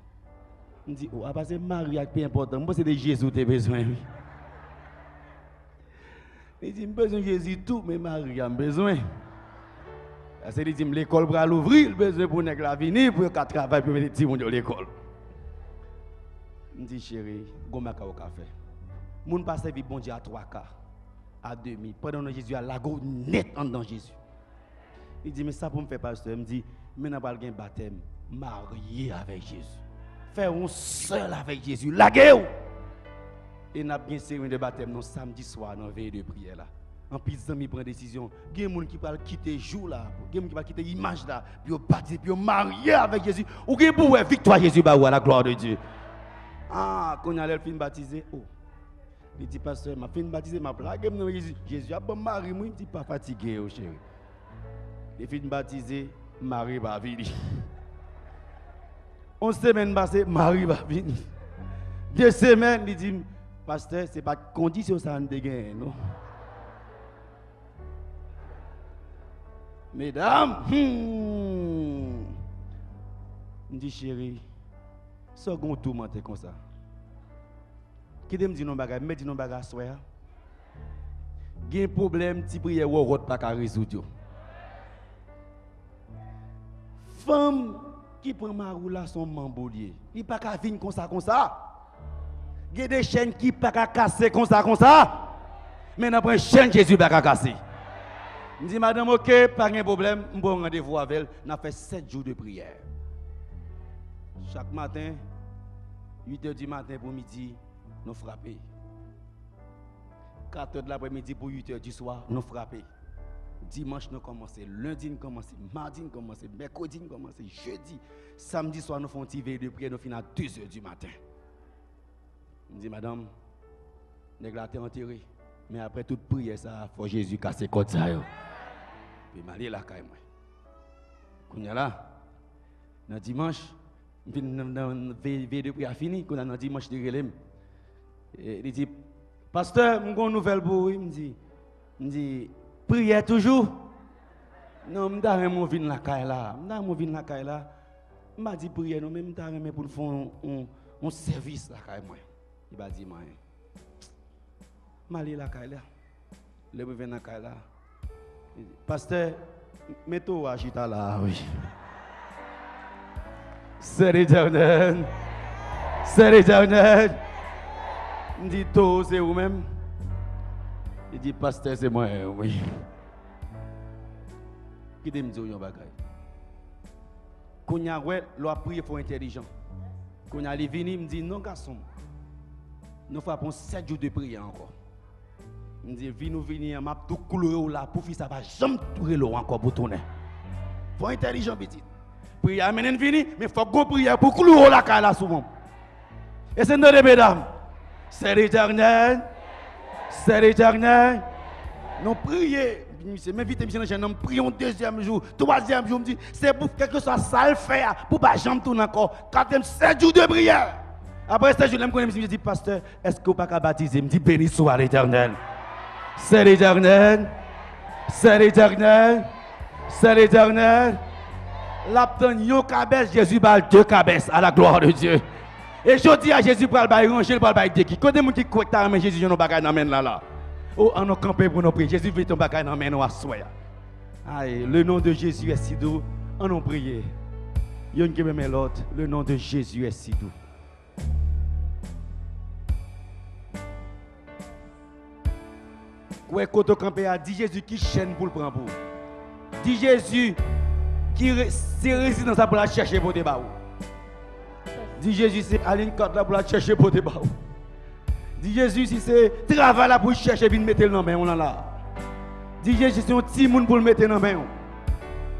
On dit, oh, parce que Marie est plus important. Moi, c'est de Jésus que tu as besoin. Il dit, j'ai besoin de Jésus tout, mais Marie a besoin. Il dit, l'école pour l'ouvrir, il a besoin pour la venir, pour qu'elle travaille, pour mettre les petits à l'école. Il dit, chérie, comment tu as fait? Moun pas servi bon Dieu à 3 quarts, à demi. Pendant que Jésus a la go net en dans Jésus. Il dit, mais ça pour me faire pasteur. Il me dit, mais n'a pas un baptême, marié avec Jésus. Faire un seul avec Jésus. La guerre. Et n'a bien série de baptême non samedi soir dans veille de prière là. En plus amis prend décision. Il y a des gens qui va quitter jour là, il y a des gens qui va quitter image là, puis baptiser, puis marier avec Jésus. Ou qui pour victoire Jésus ba ou à la gloire de Dieu. Ah, quand on a fin baptisé, oh. Il dit pasteur, m'a fin baptiser, m'a plagué dans Jésus. Jésus a bon mari, moi il dit pas fatigué oh chéri. Il fin baptiser, Marie va venir. 11 semaines passées, Marie va venir. 2 semaines, il dit, pasteur, ce n'est pas condition ça de gagner, non? Mesdames, il dit, chérie, second tour, menté comme ça. Qui me dit non bagage, me dit non bagage soir. Il y a un problème, petit prière ou route pas qu'à résoudre. Femme qui prend ma roue là son mambolier. Il pas qu'à venir comme ça. Il y a des chaînes qui pas qu'à casser comme ça. Mais n'a pas une chaîne Jésus pas qu'à casser. Je dis madame OK, pas de problème, on prend rendez-vous avec elle, on a fait 7 jours de prière. Chaque matin 8h du matin pour midi, nous frappons. 4h de l'après-midi pour 8h du soir, nous frappons. Dimanche nous commençons, lundi nous commençons, mardi nous commençons, mercredi nous commençons, jeudi, samedi soir nous faisons une veille de prière, nous finissons à 2h du matin. Je dis madame, nous avons enterré, mais après toute prière, ça faut Jésus casser comme ça. Puis je suis là quand même. Quand on est là, dans dimanche, nous veille de prière fini, quand on a dimanche de relais. Il dit, pasteur, j'ai une nouvelle pour vous. Il me dit, prière toujours. Non, je vais venir la caille là. Je vais la caille là. Je vais dire prière, non, mais je vais pour faire un service la caille moi. Il va dire, je vais la caille là. Je vais venir la caille là. Pasteur, mettez-vous à chita là, oui. C'est l'Éternel. C'est l'Éternel. Il dit, tout, c'est vous-même. Il dit, pasteur, c'est moi, oui. Qui me dit, yon bagay. Quand il y a l'on prié pour intelligent. Quand il y a les venus, il me dit, non, garçon. Nous faisons 7 jours de prière encore. Il me dit, venez, m'a tout couleur là, pour faire ça, va jamais tourner l'eau encore pour tourner. Faut intelligent, petit. Prière, amène vini, mais il faut qu'on prie pour couleur là, souvent. Et c'est nous, mesdames. C'est l'Éternel. C'est l'Éternel. Nous prions. C'est même vite, nous prions 2e jour, 3e jour. Je me dis, c'est pour quelque chose ça le faire, pour pas jamais tourner encore. 4e, 7 jours de prière. Après 7 jours, je me dis, pasteur, est-ce que vous ne pouvez pas baptiser? Je me dis, béni soit l'Éternel. C'est l'Éternel. C'est l'Éternel. C'est l'Éternel. L'abton yon cabesse, Jésus parle 2 cabesses à la gloire de Dieu. Et je dis à Jésus pour le bail ranger, pour le bail déki. Quand des gens qui croient que Jésus yon bagay nan men là. Oh, on a campé pour nous prier. Jésus veut ton bagay nan men ou assoya. Aïe, le nom de Jésus est si doux. On nous prie. Yon qui me l'autre, le nom de Jésus est si doux. Ouais, quand on campé a dit Jésus qui chaîne pour le prendre pour. Dit Jésus qui se réside dans sa pour la chercher pour débat. Dis Jésus, c'est aller une carte là pour la chercher pour te battre. Dis Jésus, si c'est travail là pour chercher, puis mettre dans la main, on là. Dis Jésus, c'est un petit monde pour le mettre dans la main.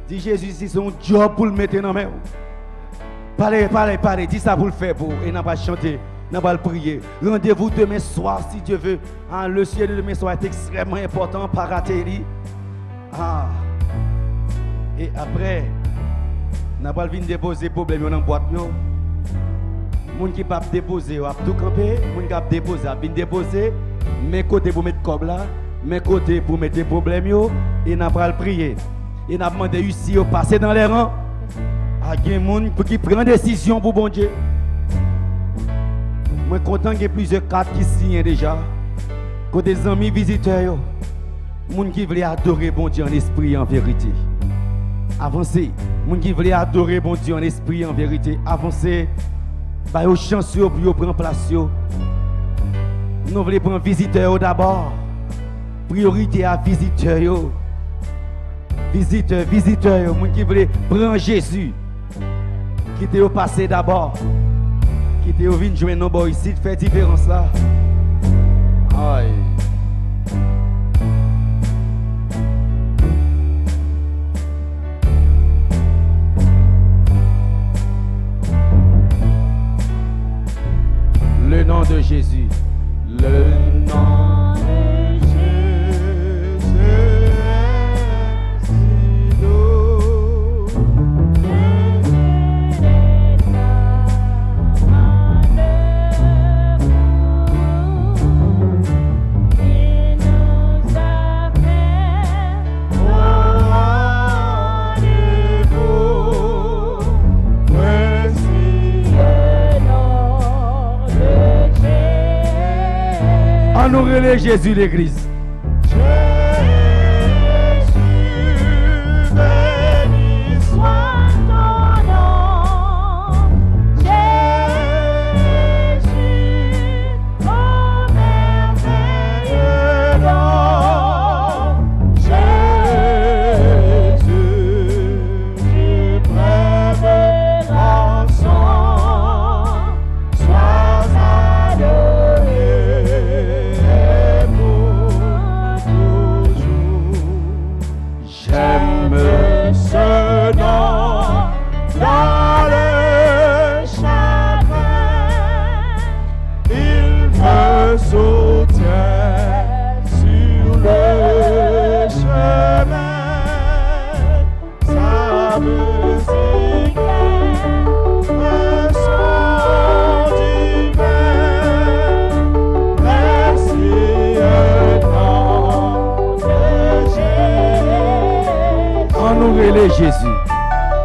Dis Jésus, si c'est un job pour le mettre dans la main. Parlez, dis ça pour le faire, et n'a pas chanter, n'a pas le prier. Rendez-vous demain soir, si Dieu veut. Ah, le ciel de demain soir est extrêmement important, pas rater. Ah. Et après, n'a pas venir déposer problème dans la boîte. Les gens qui peuvent déposer, ils tout camper. Les gens qui peuvent déposer, ils viennent déposer. Mes côtés pour mettre comme là, mes côtés pour mettre des problèmes. Et n'a pas le prier. Et n'a demandé ici de passer dans les rangs. Il y a des gens qui prennent des décisions pour bon Dieu. Je suis content qu'il y ait plusieurs cartes qui signent déjà. Côté des amis visiteurs, les gens qui veulent adorer bon Dieu en esprit et en vérité. Avancez. Les gens qui veulent adorer bon Dieu en esprit et en vérité. Avancez. Bah, aux chanceux pour prendre place. Nous voulons prendre visiteurs d'abord. Priorité à visiteurs. Visiteurs, les gens qui veulent prendre Jésus. Qui te au passé d'abord. Qui te au venu jouer nos ici, faire différence là. Aïe. Le nom de Jésus. Le nom de Jésus est si doux. Il nous appelle au rendez-vous. Voici le nom de Jésus. Honorez Jésus l'église. Jésus, béni soit ton nom. Jésus, ô merveilleux nom. Jésus, suprême rançon, sois adoré pour toujours. J'aime Ce nom dans le chagrin, il me soutient sur le chemin. Sa musique me son divin. Précieux nom de Jésus. honorez Jésus.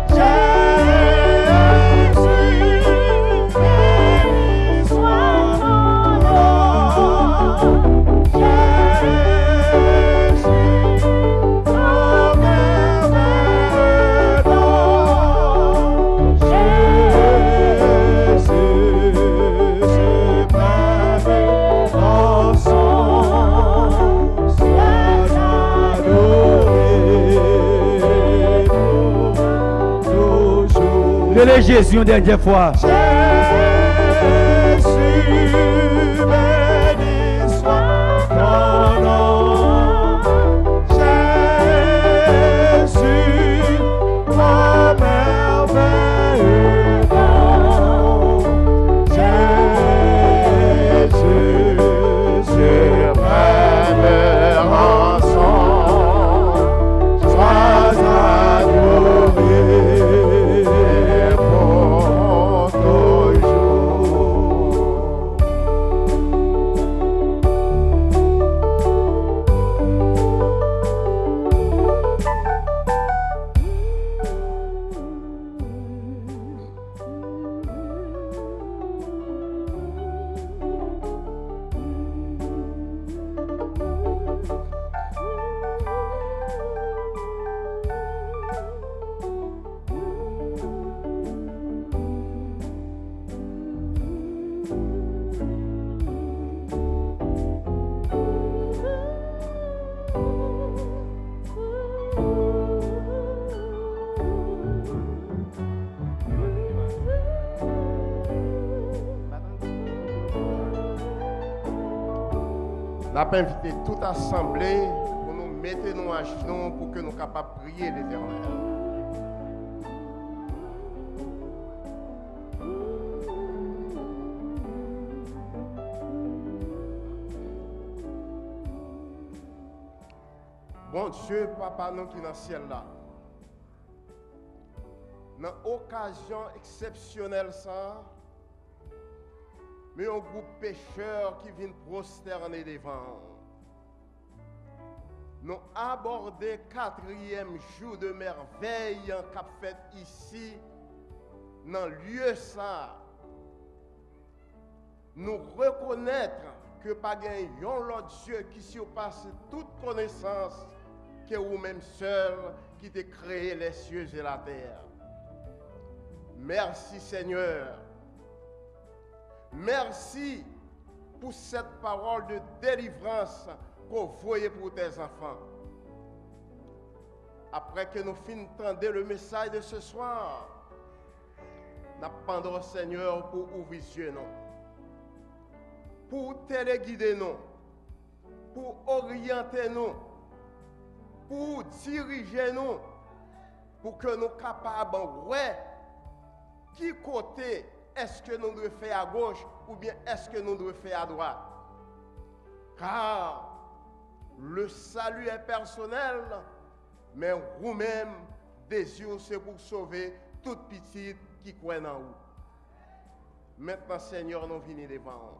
Jésus, béni soit ton nom. Jésus, ton merveilleux nom. Jésus, suprême rançon, sois adoré pour toujours. Relais Jésus une dernière fois. Jésus, béni soit ton nom. Jésus, mon merveilleux nom. Jésus, suprême rançon, sois adoré pour toujours. N'a pas invité toute assemblée pour nous mettre nous à genoux pour que nous soyons capables de prier l'Éternel. Bon Dieu, Papa, nous qui dans le ciel là, dans l'occasion exceptionnelle ça, mais un groupe pécheur qui vient prosterner devant. Nous aborder 4e jour de merveille qu'a fait ici, dans le lieu ça. Nous reconnaître que pas un autre Dieu qui surpasse toute connaissance que vous-même seul qui t'a créé les cieux et la terre. Merci Seigneur. Merci pour cette parole de délivrance qu'on voyait pour tes enfants. Après que nous finissons d'entendre le message de ce soir, nous pendons Seigneur pour ouvrir les yeux, pour téléguider nous, pour orienter nous, pour diriger nous, pour que nous soyons capables de voir qui côté est-ce que nous devons faire à gauche ou bien est-ce que nous devons faire à droite. Car le salut est personnel, mais vous-même, désir c'est pour sauver toute petite qui croit en vous. Maintenant, Seigneur, nous venons devant.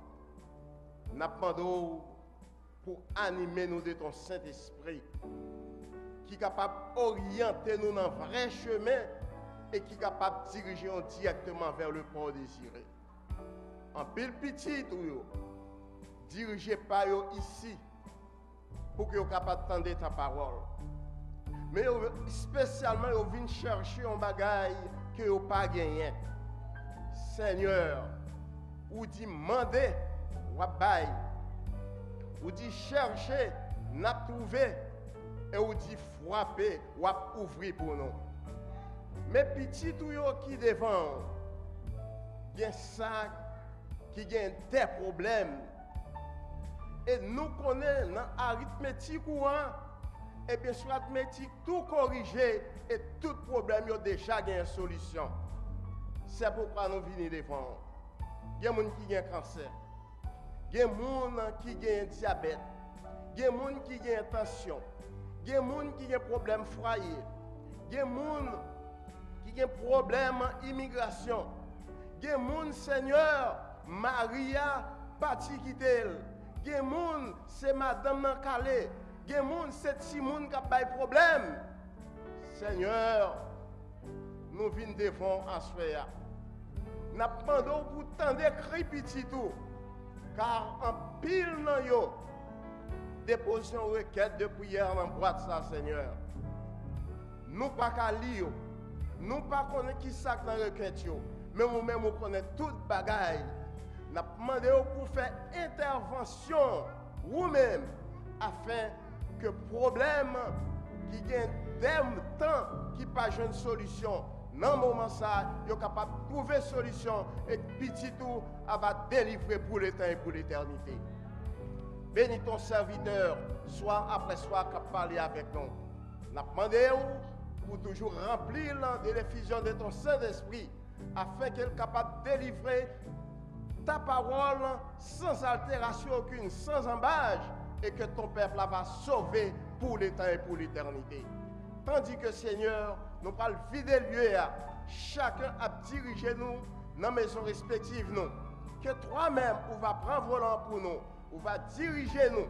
Nous demandons pour animer nous de ton Saint-Esprit, qui est capable d'orienter nous dans le vrai chemin et qui est capable de diriger nous directement vers le port désiré. En pile petit, dirigez pas ici pour que vous soyez capable d'entendre ta parole. Mais spécialement, vous venez chercher un bagage que vous n'avez pas gagné. Seigneur, vous dites demandez, vous baillez. Vous dites chercher, n'a trouvé. Et vous dites frapper, vous ouvrir pour nous. Mais petit tout qui devant, il y a ça qui a des problèmes. Et nous connaissons l'arithmétique et bien sûr l'arithmétique tout corrigé et tout problème il y a déjà une solution. C'est pourquoi nous venons devant. Il y a des gens qui ont un cancer. Il y a des gens qui ont un diabète. Il y a des gens qui ont une tension. Il y a des gens qui ont un problème foyer. Il y a des gens qui ont un problème immigration. Il y a des gens, Seigneur, Maria, Pati Kitel. Il y a des gens, c'est Madame Nankale. Il y a des gens, c'est Simone qui a des problèmes. Seigneur, nous venons devant à soi. Nous demandons pour tant de cris petit tout. Car en pile dans yo, déposons une requête de prière dans la boîte ça, Seigneur. Nous pas qu'à lire, nous pas connaître qui ça dans la requête, mais nous-mêmes nous connaissons toute bagaille. Nous demandons pour faire intervention vous-même afin que problème qui gagne des temps qui pas une solution. Dans le moment ça, vous êtes capable de trouver une solution et petit tout va délivrer pour le temps et pour l'éternité. Bénis ton serviteur, soir après soir, qui a parlé avec nous. Nous demandons pour toujours remplir de l'effusion de ton Saint-Esprit, afin qu'il soit capable de délivrer ta parole sans altération aucune, sans embâche, et que ton peuple va sauver pour le temps et pour l'éternité. Tandis que Seigneur, nous parlons vider le lieu, chacun a dirigé nous dans les maisons respectives. Nous. Que toi-même, on va prendre volant pour nous, on va diriger nous.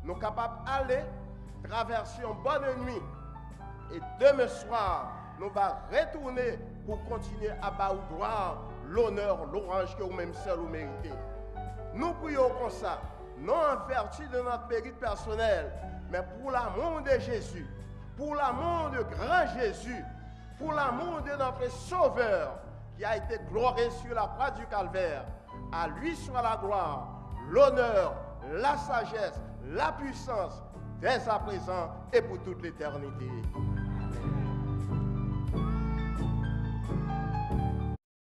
Nous sommes capables d'aller, traverser une bonne nuit. Et demain soir, nous allons retourner pour continuer à battre gloire, l'honneur, l'orange que vous-même seul vous méritez. Nous prions comme ça, non en vertu de notre mérite personnel, mais pour l'amour de Jésus. Pour l'amour de grand Jésus, pour l'amour de notre Sauveur qui a été glorifié sur la croix du Calvaire. À lui soit la gloire, l'honneur, la sagesse, la puissance, dès à présent et pour toute l'éternité.